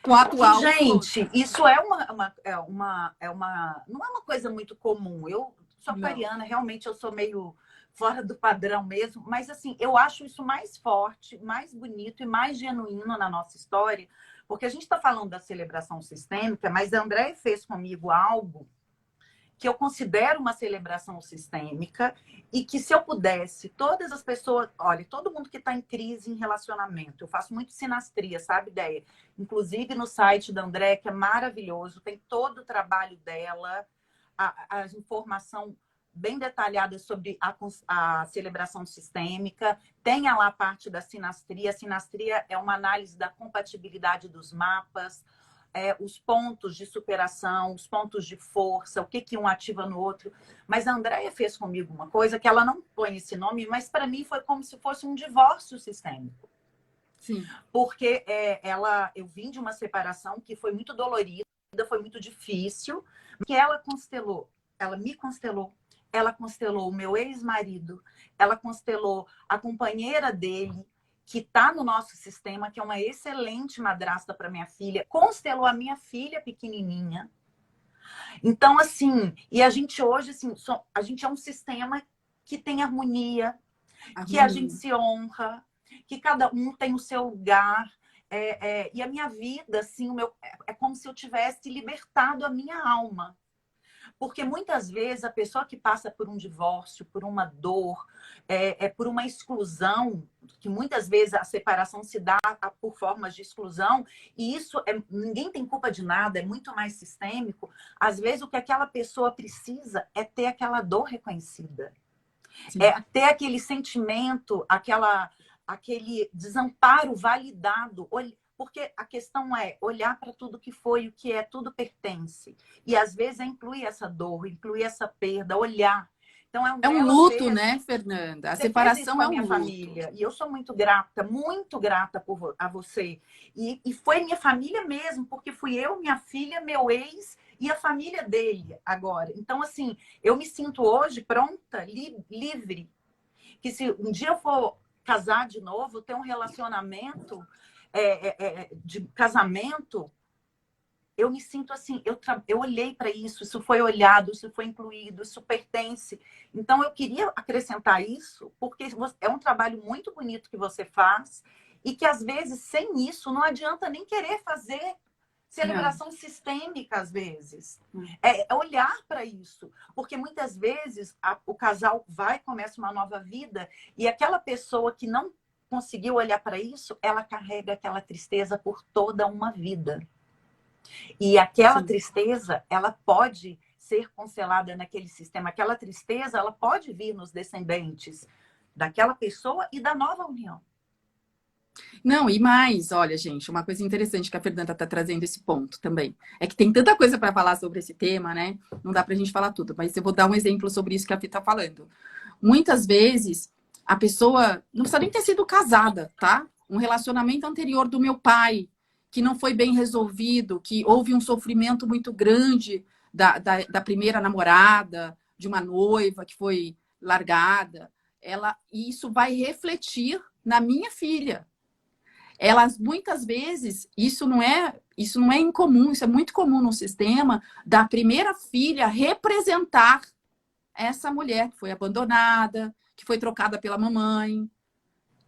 Com a atual. Gente, isso não é uma coisa muito comum. Eu sou aquariana, realmente eu sou meio fora do padrão mesmo, mas assim, eu acho isso mais forte, mais bonito e mais genuíno na nossa história, porque a gente está falando da celebração sistêmica, mas a Andréia fez comigo algo que eu considero uma celebração sistêmica e que, se eu pudesse, todas as pessoas... Olha, todo mundo que está em crise em relacionamento, eu faço muito sinastria, sabe, Ideia? Inclusive no site da André, que é maravilhoso, tem todo o trabalho dela, a informação bem detalhada sobre a celebração sistêmica, tem lá a parte da sinastria. A sinastria é uma análise da compatibilidade dos mapas, os pontos de superação, os pontos de força, o que um ativa no outro. Mas a Andréia fez comigo uma coisa que ela não põe esse nome, mas para mim foi como se fosse um divórcio sistêmico. Sim. Porque eu vim de uma separação que foi muito dolorida, foi muito difícil, que ela me constelou, ela constelou o meu ex-marido, ela constelou a companheira dele, que está no nosso sistema, que é uma excelente madrasta para minha filha, constelou a minha filha pequenininha. Então, assim, e a gente hoje, assim, a gente é um sistema que tem harmonia, que a gente se honra, que cada um tem o seu lugar. E a minha vida, assim, é como se eu tivesse libertado a minha alma. Porque muitas vezes a pessoa que passa por um divórcio, por uma dor, por uma exclusão, que muitas vezes a separação se dá por formas de exclusão, e isso ninguém tem culpa de nada, é muito mais sistêmico. Às vezes o que aquela pessoa precisa é ter aquela dor reconhecida. Sim. É ter aquele sentimento, aquele desamparo validado. Porque a questão é olhar para tudo que foi, o que é, tudo pertence. E às vezes é incluir essa dor, incluir essa perda, olhar. Então, é um luto, né, Fernanda? A separação é um luto. Família. E eu sou muito grata a você. E foi minha família mesmo, porque fui eu, minha filha, meu ex e a família dele agora. Então, assim, eu me sinto hoje pronta, livre. Que se um dia eu for casar de novo, ter um relacionamento... de casamento, eu me sinto assim, eu olhei para isso foi olhado, isso foi incluído, isso pertence. Então, eu queria acrescentar isso, porque é um trabalho muito bonito que você faz, e que, às vezes, sem isso, não adianta nem querer fazer celebração sistêmica, às vezes. É olhar para isso. Porque, muitas vezes, o casal começa uma nova vida, e aquela pessoa que não conseguiu olhar para isso, ela carrega aquela tristeza por toda uma vida. E aquela tristeza, ela pode ser cancelada naquele sistema. Aquela tristeza, ela pode vir nos descendentes daquela pessoa e da nova união. Não, e mais, olha, gente, uma coisa interessante que a Fernanda está trazendo esse ponto também. É que tem tanta coisa para falar sobre esse tema, né? Não dá para a gente falar tudo, mas eu vou dar um exemplo sobre isso que a Fê está falando. Muitas vezes, a pessoa não precisa nem ter sido casada, tá? Um relacionamento anterior do meu pai, que não foi bem resolvido, que houve um sofrimento muito grande da primeira namorada, de uma noiva que foi largada. E isso vai refletir na minha filha. Elas, muitas vezes, isso não é incomum, isso é muito comum no sistema da primeira filha representar essa mulher que foi abandonada, que foi trocada pela mamãe.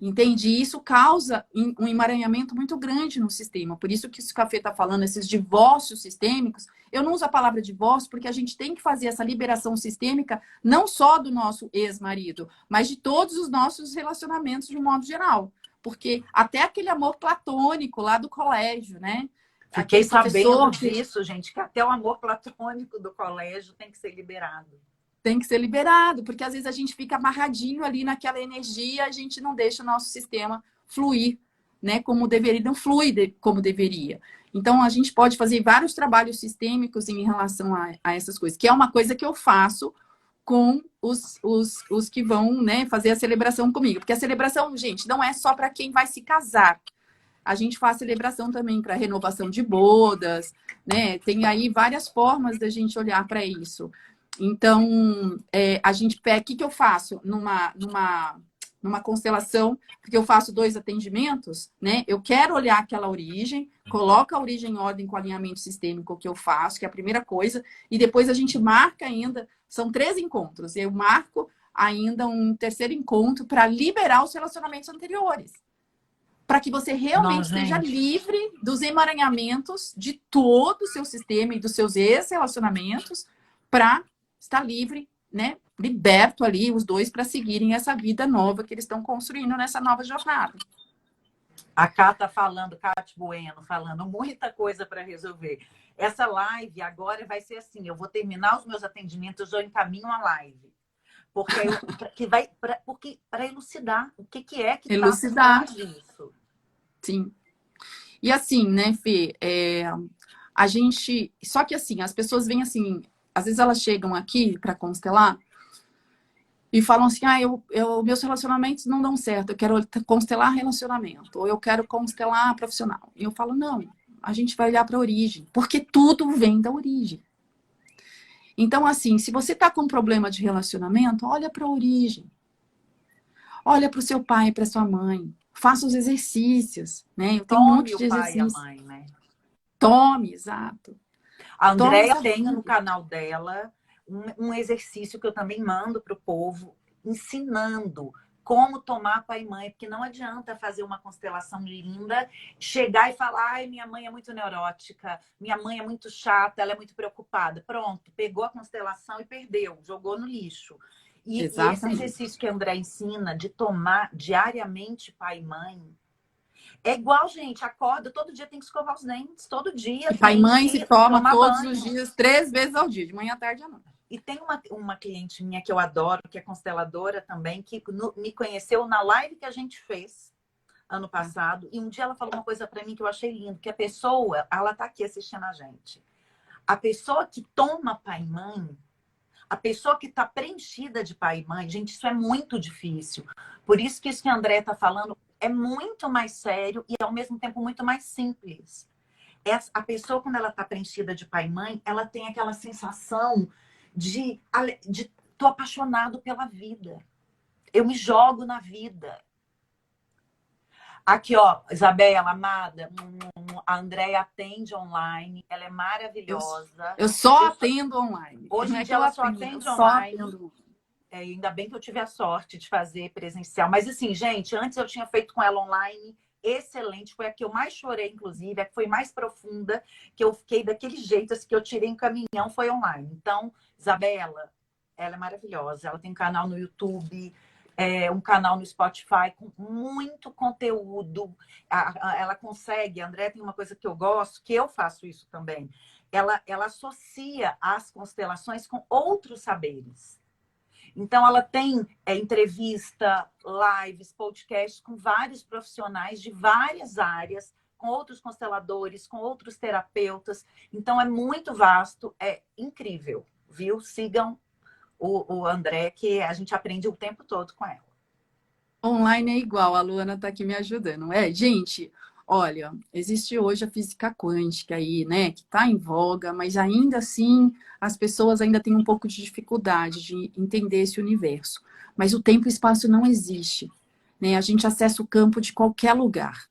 Entende? E isso causa um emaranhamento muito grande no sistema. Por isso que o Café está falando, esses divórcios sistêmicos. Eu não uso a palavra divórcio porque a gente tem que fazer essa liberação sistêmica não só do nosso ex-marido, mas de todos os nossos relacionamentos de um modo geral. Porque até aquele amor platônico lá do colégio, né? Fiquei sabendo disso, gente, que até o amor platônico do colégio tem que ser liberado. Tem que ser liberado, porque às vezes a gente fica amarradinho ali naquela energia, a gente não deixa o nosso sistema fluir, né? Como deveria, não flui como deveria. Então, a gente pode fazer vários trabalhos sistêmicos em relação a essas coisas, que é uma coisa que eu faço com os que vão, né, fazer a celebração comigo. Porque a celebração, gente, não é só para quem vai se casar. a gente faz celebração também para renovação de bodas, né? Tem aí várias formas da gente olhar para isso. Então, a gente pega, o que eu faço numa constelação, porque eu faço 2 atendimentos, né? Eu quero olhar aquela origem, coloco a origem em ordem com o alinhamento sistêmico que eu faço, que é a primeira coisa, e depois a gente marca ainda, são 3 encontros, eu marco ainda um terceiro encontro para liberar os relacionamentos anteriores. Para que você realmente esteja livre dos emaranhamentos de todo o seu sistema e dos seus ex-relacionamentos, para estar livre, né? Liberto ali os 2 para seguirem essa vida nova que eles estão construindo nessa nova jornada. A Cata falando, Cate Bueno, falando muita coisa para resolver. Essa live agora vai ser assim, eu vou terminar os meus atendimentos, eu encaminho a live. Porque para elucidar o que é que elucidar disso. Sim. E assim, né, Fê, a gente... Só que assim, as pessoas vêm assim, às vezes elas chegam aqui para constelar e falam assim, meus relacionamentos não dão certo, eu quero constelar relacionamento, ou eu quero constelar profissional. E eu falo, não, a gente vai olhar para a origem, porque tudo vem da origem. Então, assim, se você está com um problema de relacionamento, olha para a origem. Olha para o seu pai, para sua mãe. Faça os exercícios, né? Eu tenho um monte de exercícios. Tome o pai e a mãe, né? Tome, exato. A Andréia tem no canal dela um exercício que eu também mando para o povo, ensinando como tomar pai e mãe, porque não adianta fazer uma constelação linda, chegar e falar, ai, minha mãe é muito neurótica, minha mãe é muito chata, ela é muito preocupada. Pronto, pegou a constelação e perdeu, jogou no lixo. E esse exercício que a André ensina de tomar diariamente pai e mãe, é igual, gente, acorda, todo dia tem que escovar os dentes, todo dia. E pai e mãe se toma todos banho. Os dias, 3 vezes ao dia, de manhã, tarde e à noite. E tem uma cliente minha que eu adoro, que é consteladora também, que me conheceu na live que a gente fez ano passado. E um dia ela falou uma coisa para mim que eu achei lindo, que a pessoa, ela tá aqui assistindo a gente. A pessoa que toma pai e mãe, a pessoa que está preenchida de pai e mãe, gente, isso é muito difícil. Por isso que isso que a André está falando é muito mais sério e, ao mesmo tempo, muito mais simples. A pessoa, quando ela está preenchida de pai e mãe, ela tem aquela sensação de tô apaixonado pela vida. Eu me jogo na vida. Aqui, ó, Isabela, amada, a Andréia atende online, ela é maravilhosa. Eu só atendo online. Hoje em dia ela só atende online. Ainda bem que eu tive a sorte de fazer presencial. Mas assim, gente, antes eu tinha feito com ela online, excelente. Foi a que eu mais chorei, inclusive, a que foi mais profunda, que eu fiquei daquele jeito, assim, que eu tirei em caminhão, foi online. Então, Isabela, ela é maravilhosa. Ela tem um canal no YouTube, um canal no Spotify com muito conteúdo. Ela consegue, a André tem uma coisa que eu gosto, que eu faço isso também. Ela associa as constelações com outros saberes. Então, ela tem entrevista, lives, podcasts com vários profissionais de várias áreas, com outros consteladores, com outros terapeutas. Então, é muito vasto, é incrível, viu? Sigam o André, que a gente aprende o tempo todo com ela. Online é igual, a Luana está aqui me ajudando, não é? Gente, olha, existe hoje a física quântica aí, né, que está em voga, mas ainda assim as pessoas ainda têm um pouco de dificuldade de entender esse universo. Mas o tempo e o espaço não existe, né? A gente acessa o campo de qualquer lugar.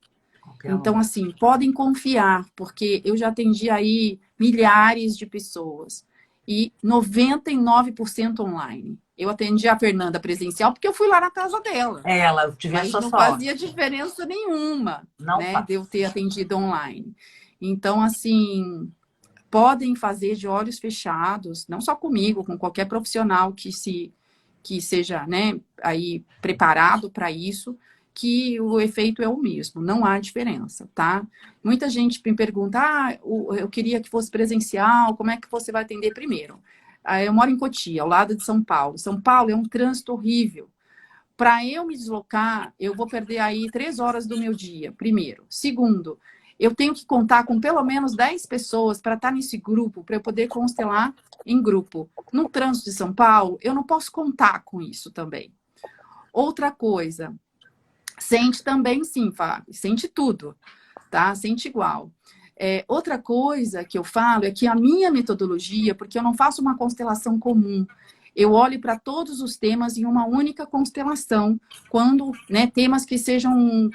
Então, assim, podem confiar, porque eu já atendi aí milhares de pessoas e 99% online. Eu atendi a Fernanda presencial porque eu fui lá na casa dela. Ela tive essa sorte. Não fazia diferença nenhuma, né, de eu ter atendido online. Então, assim, podem fazer de olhos fechados, não só comigo, com qualquer profissional que seja, né, aí preparado para isso, que o efeito é o mesmo, não há diferença, tá? Muita gente me pergunta, eu queria que fosse presencial, como é que você vai atender primeiro? Eu moro em Cotia, ao lado de São Paulo. São Paulo é um trânsito horrível. Para eu me deslocar, eu vou perder aí 3 horas do meu dia, primeiro. Segundo, eu tenho que contar com pelo menos 10 pessoas para estar nesse grupo, para eu poder constelar em grupo. No trânsito de São Paulo, eu não posso contar com isso também. Outra coisa, sente também sim, Fábio, sente tudo. tá? Sente igual. Outra coisa que eu falo é que a minha metodologia, porque eu não faço uma constelação comum, eu olho para todos os temas em uma única constelação, quando, né, temas que sejam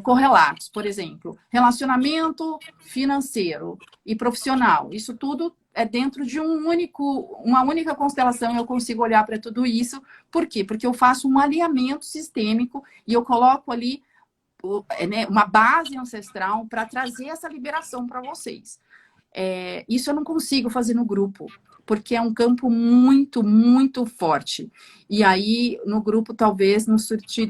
correlatos, por exemplo, relacionamento financeiro e profissional. Isso tudo é dentro de uma única constelação, eu consigo olhar para tudo isso. Por quê? Porque eu faço um alinhamento sistêmico e eu coloco ali né, uma base ancestral para trazer essa liberação para vocês. Isso eu não consigo fazer no grupo, porque é um campo muito, muito forte. E aí, no grupo, talvez, eu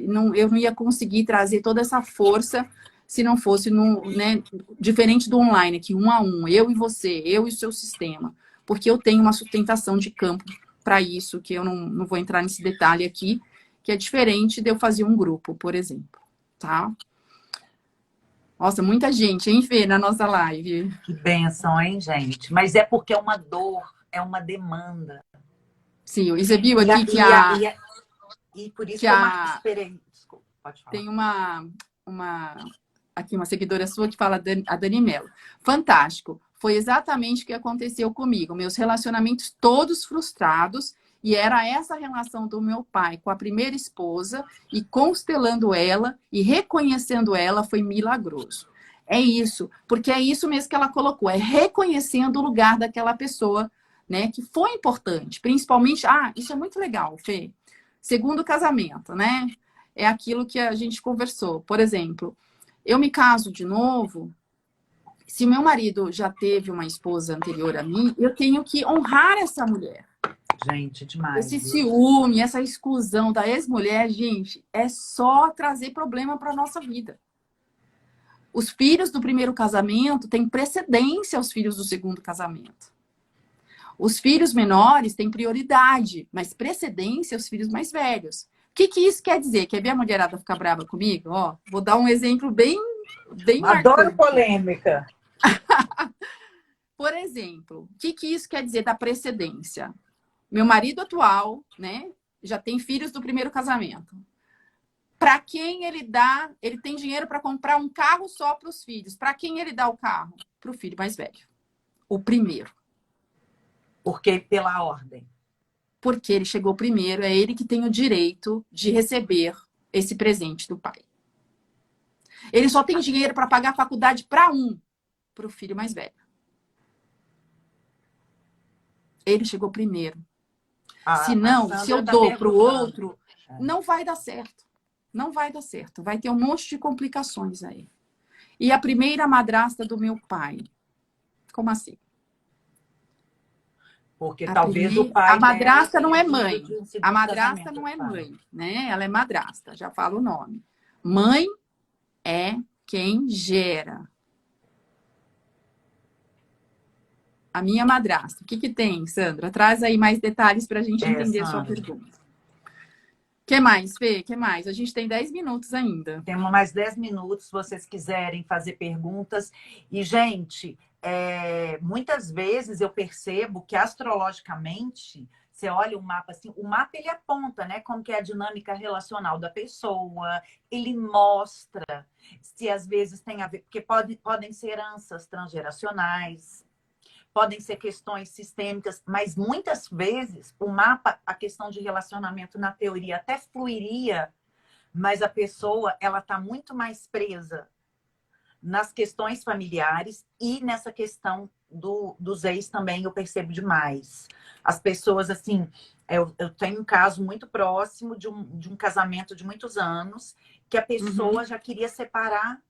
não ia conseguir trazer toda essa força se não fosse né, diferente do online, aqui, 1 a 1, eu e você, eu e o seu sistema. Porque eu tenho uma sustentação de campo para isso, que eu não vou entrar nesse detalhe aqui, que é diferente de eu fazer um grupo, por exemplo. Tá? Nossa, muita gente, hein, Fê, na nossa live. Que bênção, hein, gente? Mas é porque é uma dor, é uma demanda. Sim, e você viu aqui E por isso que que eu esperei. Desculpa, pode falar. tem aqui uma seguidora sua que fala, a Dani Mello. Fantástico. Foi exatamente o que aconteceu comigo. Meus relacionamentos todos frustrados. E era essa relação do meu pai com a primeira esposa, e constelando ela e reconhecendo ela foi milagroso. É isso, porque é isso mesmo que ela colocou, é reconhecendo o lugar daquela pessoa, né, que foi importante, principalmente, isso é muito legal, Fê. Segundo casamento, né? É aquilo que a gente conversou. Por exemplo, eu me caso de novo, se meu marido já teve uma esposa anterior a mim, eu tenho que honrar essa mulher. Gente, demais. Esse ciúme, essa exclusão da ex-mulher, gente, é só trazer problema para a nossa vida. Os filhos do primeiro casamento têm precedência aos filhos do segundo casamento. Os filhos menores têm prioridade, mas precedência aos filhos mais velhos. O que isso quer dizer? Quer ver a mulherada ficar brava comigo? Ó, vou dar um exemplo bem Adoro marcante. polêmica. Por exemplo, o que isso quer dizer da precedência? Meu marido atual, né, já tem filhos do primeiro casamento. Para quem ele dá, ele tem dinheiro para comprar um carro só para os filhos. Para quem ele dá o carro? Para o filho mais velho. O primeiro. Porque pela ordem. Porque ele chegou primeiro, é ele que tem o direito de receber esse presente do pai. Ele só tem dinheiro para pagar a faculdade para o filho mais velho. Ele chegou primeiro. Se eu dou para o outro, não vai dar certo. Não vai dar certo. Vai ter um monte de complicações aí. E a primeira madrasta do meu pai? Como assim? Porque talvez o pai... A madrasta não é mãe. A madrasta não é mãe, né? Ela é madrasta, já fala o nome. Mãe é quem gera. A minha madrasta. O que tem, Sandra? Traz aí mais detalhes para a gente entender a sua pergunta. O que mais, Fê? O que mais? A gente tem 10 minutos ainda. Temos mais 10 minutos, se vocês quiserem fazer perguntas. E, gente, muitas vezes eu percebo que astrologicamente, você olha o mapa assim, o mapa ele aponta, né, como que é a dinâmica relacional da pessoa, ele mostra se às vezes tem a ver, porque podem ser heranças transgeracionais, podem ser questões sistêmicas, mas muitas vezes o mapa, a questão de relacionamento na teoria até fluiria, mas a pessoa ela está muito mais presa nas questões familiares e nessa questão dos ex também eu percebo demais. As pessoas, assim, eu tenho um caso muito próximo de um casamento de muitos anos, que a pessoa já queria separar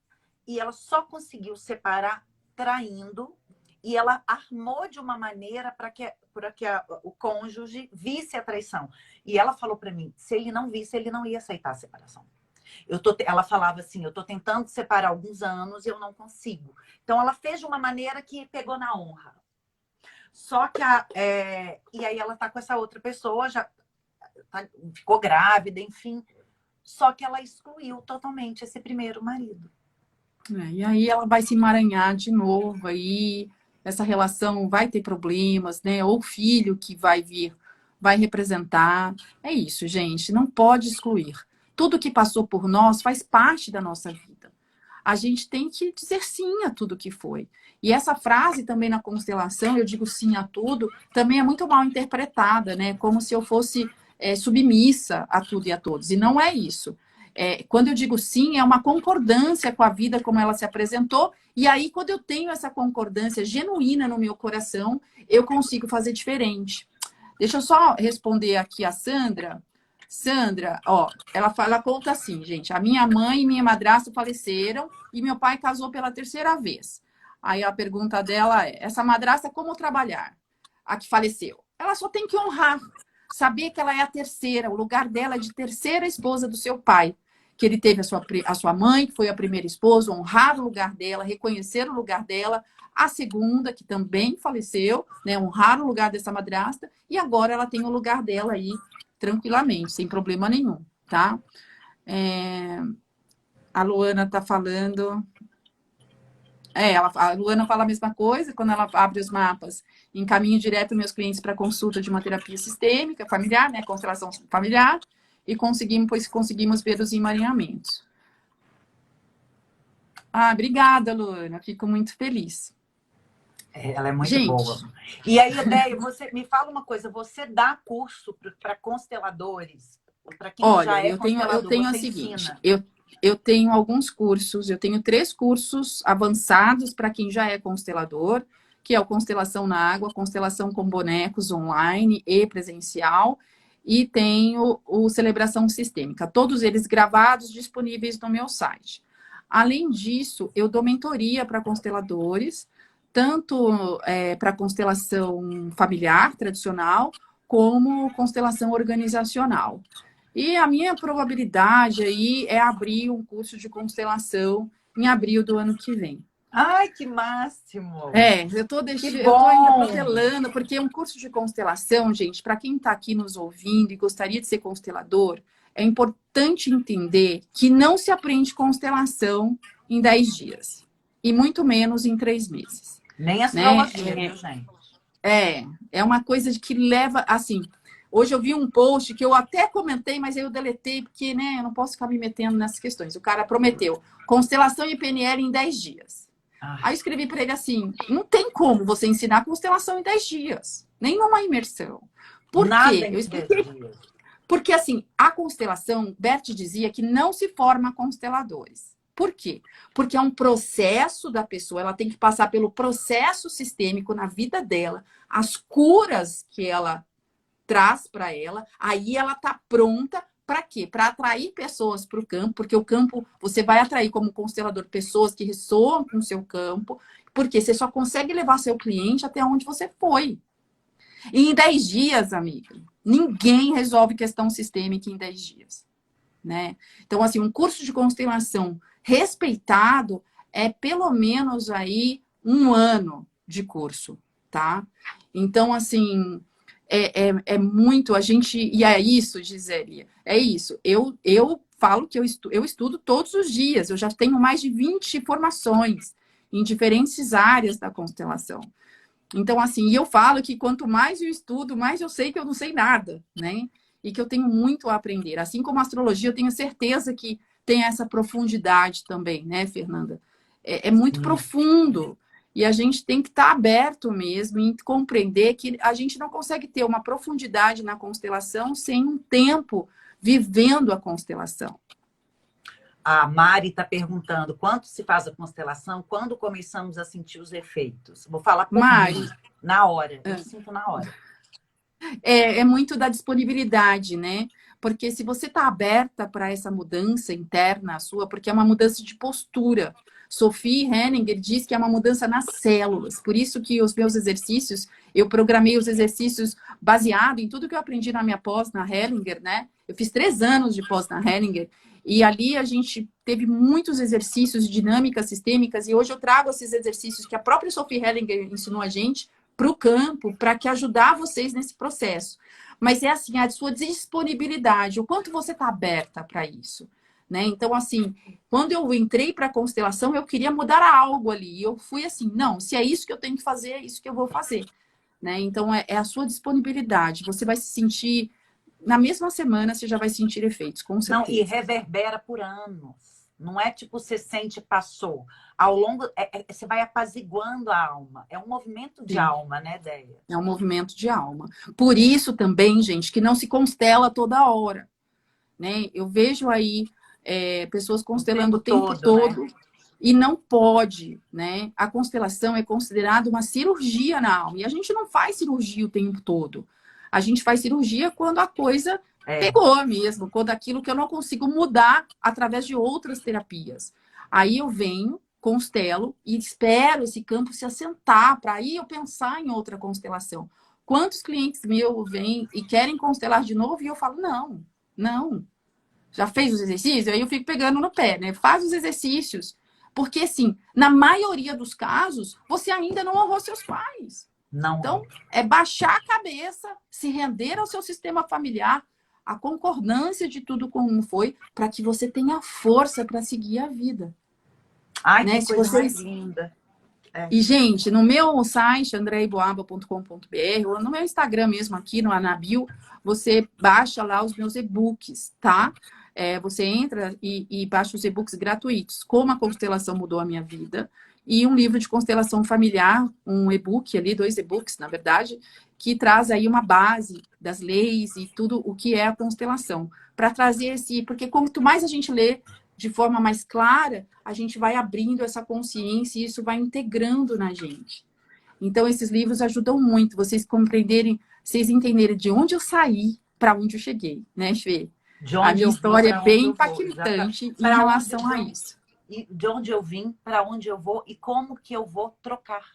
e ela só conseguiu separar traindo. E ela armou de uma maneira para que o cônjuge visse a traição. E ela falou para mim, se ele não visse, ele não ia aceitar a separação. Ela falava assim, eu estou tentando separar há alguns anos e eu não consigo. Então, ela fez de uma maneira que pegou na honra. Só que e aí ela está com essa outra pessoa, já ficou grávida, enfim. Só que ela excluiu totalmente esse primeiro marido. E aí ela vai se emaranhar de novo aí... Essa relação vai ter problemas, né? Ou o filho que vai vir vai representar. É isso, gente. Não pode excluir. Tudo que passou por nós faz parte da nossa vida. a gente tem que dizer sim a tudo que foi. E essa frase também na constelação, eu digo sim a tudo, também é muito mal interpretada, né? Como se eu fosse submissa a tudo e a todos. E não é isso. Quando eu digo sim, é uma concordância com a vida como ela se apresentou. E aí, quando eu tenho essa concordância genuína no meu coração, eu consigo fazer diferente. Deixa eu só responder aqui a Sandra. Sandra, ó, ela conta assim, gente, a minha mãe e minha madrasta faleceram e meu pai casou pela terceira vez. Aí a pergunta dela é, essa madrasta como trabalhar? A que faleceu. Ela só tem que honrar, saber que ela é a terceira, o lugar dela é de terceira esposa do seu pai, que ele teve a sua mãe, que foi a primeira esposa, honrar o lugar dela, reconhecer o lugar dela, a segunda, que também faleceu, né, honrar o lugar dessa madrasta, e agora ela tem o lugar dela aí, tranquilamente, sem problema nenhum, tá? A Luana tá falando... a Luana fala a mesma coisa, quando ela abre os mapas, encaminho direto meus clientes para consulta de uma terapia sistêmica familiar, né, constelação familiar, e conseguimos ver os emaranhamentos. Obrigada, Luana, fico muito feliz. Ela é muito Gente, boa. E aí, Edéia, você me fala uma coisa, você dá curso para consteladores? Para quem já é constelador, eu tenho você a seguinte, ensina? eu tenho alguns cursos, eu tenho 3 cursos avançados para quem já é constelador, que é o Constelação na Água, Constelação com Bonecos online e presencial, e tenho o Celebração Sistêmica, todos eles gravados, disponíveis no meu site. Além disso, eu dou mentoria para consteladores, tanto para constelação familiar, tradicional, como constelação organizacional. E a minha probabilidade aí é abrir um curso de constelação em abril do ano que vem. Ai, que máximo! Eu tô Que ainda bom! protelando, porque um curso de constelação, gente, para quem está aqui nos ouvindo e gostaria de ser constelador, é importante entender que não se aprende constelação em 10 dias, e muito menos em 3 meses. Nem Né? astrologia, viu, gente? É uma coisa de que leva, assim... Hoje eu vi um post que eu até comentei, mas aí eu deletei, porque né, eu não posso ficar me metendo nessas questões. O cara prometeu constelação e PNL em 10 dias. Aí eu escrevi para ele assim, não tem como você ensinar constelação em 10 dias. Nenhuma imersão. Por Nada quê? em Eu 10 expliquei. dias. Porque, assim, a constelação, Bert dizia que não se forma consteladores. Por quê? Porque é um processo da pessoa, ela tem que passar pelo processo sistêmico na vida dela, as curas que ela traz para ela, aí ela tá pronta para quê? Para atrair pessoas para o campo, porque o campo, você vai atrair como constelador pessoas que ressoam com o seu campo, porque você só consegue levar seu cliente até onde você foi. E em 10 dias, amiga, ninguém resolve questão sistêmica em 10 dias, né? Então, assim, um curso de constelação respeitado é pelo menos aí 1 ano de curso, tá? Então, assim, é muito, a gente, e é isso, Gisele, é isso. Eu falo que eu estudo todos os dias, eu já tenho mais de 20 formações em diferentes áreas da constelação. Então, assim, e eu falo que quanto mais eu estudo, mais eu sei que eu não sei nada, né? E que eu tenho muito a aprender. Assim como a astrologia, eu tenho certeza que tem essa profundidade também, né, Fernanda? É muito profundo. E a gente tem que estar aberto mesmo e compreender que a gente não consegue ter uma profundidade na constelação sem um tempo vivendo a constelação. A Mari está perguntando quanto se faz a constelação, quando começamos a sentir os efeitos. Vou falar por Mari, mim, na hora. Eu sinto na hora. é muito da disponibilidade, né? Porque se você está aberta para essa mudança interna sua, porque é uma mudança de postura. Sophie Henninger diz que é uma mudança nas células. Por isso que os meus exercícios, eu programei os exercícios baseado em tudo que eu aprendi na minha pós na Hellinger, né? Eu fiz 3 anos de pós na Hellinger. E ali a gente teve muitos exercícios de dinâmicas sistêmicas. E hoje eu trago esses exercícios que a própria Sophie Hellinger ensinou a gente para o campo, para que ajudar vocês nesse processo. Mas é assim, a sua disponibilidade, o quanto você está aberta para isso. Né? Então, assim, quando eu entrei para a constelação, eu queria mudar algo ali. E eu fui assim, não, se é isso que eu tenho que fazer, é isso que eu vou fazer. Né? Então, é a sua disponibilidade. Você vai se sentir, na mesma semana, você já vai sentir efeitos, com certeza. Não, e reverbera por anos. Não é tipo, você sente, passou. Ao longo, você vai apaziguando a alma. É um movimento de Sim. alma, né, Déia? É um movimento de alma. Por isso também, gente, que não se constela toda hora, né? Eu vejo aí pessoas constelando o tempo Né? todo e não pode, né? A constelação é considerada uma cirurgia na alma. E a gente não faz cirurgia o tempo todo. A gente faz cirurgia quando a coisa pegou mesmo, quando aquilo que eu não consigo mudar através de outras terapias. Aí eu venho, constelo e espero esse campo se assentar para aí eu pensar em outra constelação. Quantos clientes meus vêm e querem constelar de novo e eu falo, não, não. Já fez os exercícios? Aí eu fico pegando no pé, né? Faz os exercícios. Porque, assim, na maioria dos casos, você ainda não honrou seus pais. Não. Então, é baixar a cabeça, se render ao seu sistema familiar, a concordância de tudo como foi, para que você tenha força para seguir a vida. Ai, né? que coisa mais linda. E, gente, no meu site, andreiboaba.com.br, ou no meu Instagram mesmo, aqui no Anabil, você baixa lá os meus e-books, tá? Você entra e baixa os e-books gratuitos. Como a constelação mudou a minha vida. E um livro de constelação familiar, um e-book ali, 2 e-books, na verdade, que traz aí uma base das leis e tudo o que é a constelação. Para trazer esse... Porque quanto mais a gente lê de forma mais clara, a gente vai abrindo essa consciência e isso vai integrando na gente. Então, esses livros ajudam muito vocês compreenderem, vocês entenderem de onde eu saí para onde eu cheguei, né, Fê? A minha história é bem impactante em relação a isso. E de onde eu vim, para onde eu vou e como que eu vou trocar.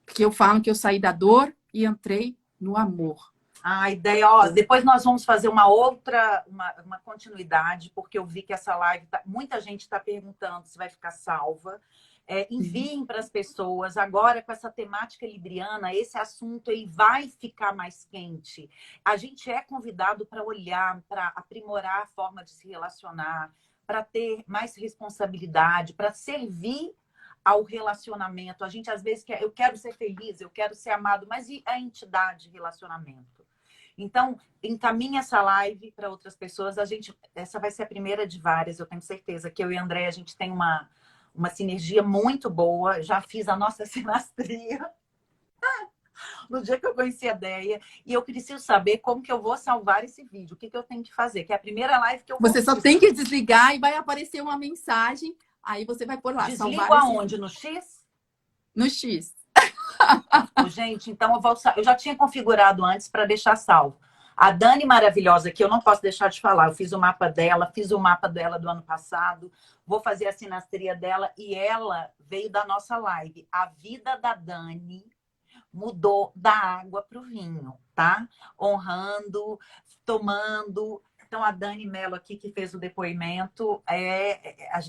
Porque eu falo que eu saí da dor e entrei no amor. A ideia, ó, depois nós vamos fazer uma outra, uma continuidade, porque eu vi que essa live, muita gente está perguntando se vai ficar salva. Enviem para as pessoas. Agora, com essa temática libriana, esse assunto ele vai ficar mais quente. A gente é convidado para olhar, para aprimorar a forma de se relacionar, para ter mais responsabilidade, para servir ao relacionamento. A gente, às vezes, eu quero ser feliz, eu quero ser amado, mas e a entidade de relacionamento? Então, encaminhe essa live para outras pessoas. Essa vai ser a primeira de várias, eu tenho certeza que eu e a André, a gente tem uma sinergia muito boa. Já fiz a nossa sinastria no dia que eu conheci a Déia. E eu preciso saber como que eu vou salvar esse vídeo. O que eu tenho que fazer? Que é a primeira live que eu vou... Você só tem que desligar e vai aparecer uma mensagem. Aí você vai pôr lá. Desligo aonde? No X? No X. Gente, então eu já tinha configurado antes para deixar salvo. A Dani maravilhosa, que eu não posso deixar de falar, eu fiz o mapa dela, fiz o mapa dela do ano passado, vou fazer a sinastria dela e ela veio da nossa live. A vida da Dani mudou da água para o vinho, tá? Honrando, tomando. Então, a Dani Mello aqui, que fez o depoimento,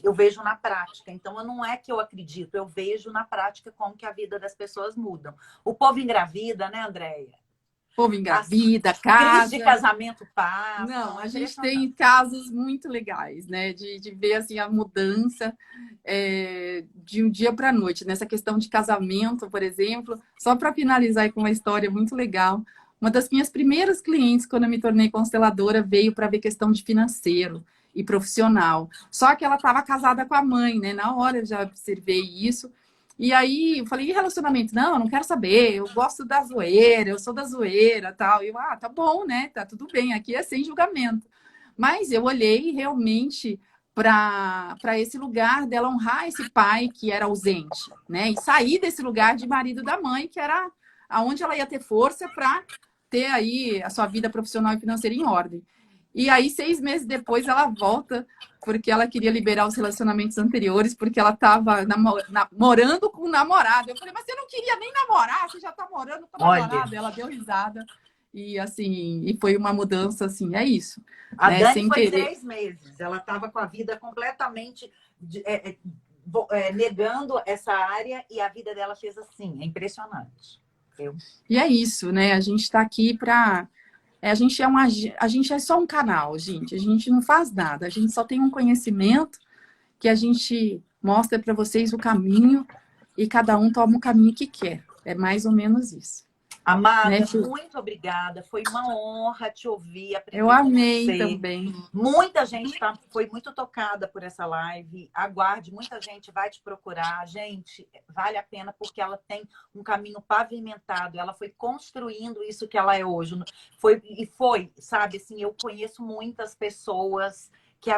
eu vejo na prática. Então, não é que eu acredito, eu vejo na prática como que a vida das pessoas mudam. O povo engravida, né, Andréia? O povo engravida, casa. Crise de casamento passa. Não, a gente tem casos muito legais, né? De ver, assim, a mudança de um dia para a noite. Nessa questão de casamento, por exemplo, só para finalizar com uma história muito legal. Uma das minhas primeiras clientes, quando eu me tornei consteladora, veio para ver questão de financeiro e profissional. Só que ela estava casada com a mãe, né? Na hora eu já observei isso. E aí eu falei, e relacionamento? Não, eu não quero saber, eu gosto da zoeira, eu sou da zoeira, tal. E eu, tá bom, né? Tá tudo bem, aqui é sem julgamento. Mas eu olhei realmente para esse lugar dela honrar esse pai que era ausente, né? E sair desse lugar de marido da mãe, que era aonde ela ia ter força para ter aí a sua vida profissional e financeira em ordem. E aí, 6 meses depois, ela volta porque ela queria liberar os relacionamentos anteriores, porque ela estava namorando com um namorado. Eu falei, mas você não queria nem namorar, você já está morando com o namorado. Ela deu risada. E assim, e foi uma mudança, assim, é isso. A Dani foi 3 meses. Ela estava com a vida completamente negando essa área e a vida dela fez assim. É impressionante. E é isso, né? A gente está aqui para... A gente é só um canal, gente. A gente não faz nada. A gente só tem um conhecimento que a gente mostra para vocês o caminho e cada um toma o caminho que quer. É mais ou menos isso. Amada, né? muito obrigada. Foi uma honra te ouvir, Eu aprender com amei você. também. Muita gente foi muito tocada por essa live. Aguarde, muita gente vai te procurar. Gente, vale a pena porque ela tem um caminho pavimentado. Ela foi construindo isso que ela é hoje. Foi, sabe, assim, eu conheço muitas pessoas que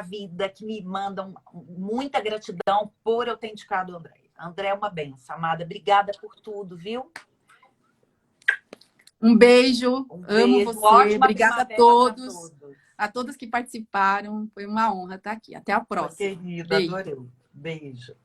me mandam muita gratidão por eu ter indicado o André. André é uma benção, amada. Obrigada por tudo, viu? Um beijo, Um amo beijo, você. ótima Obrigada primavera para todos. a todas que participaram. Foi uma honra estar aqui. Até a próxima. Querida, Beijo. adorei. Beijo.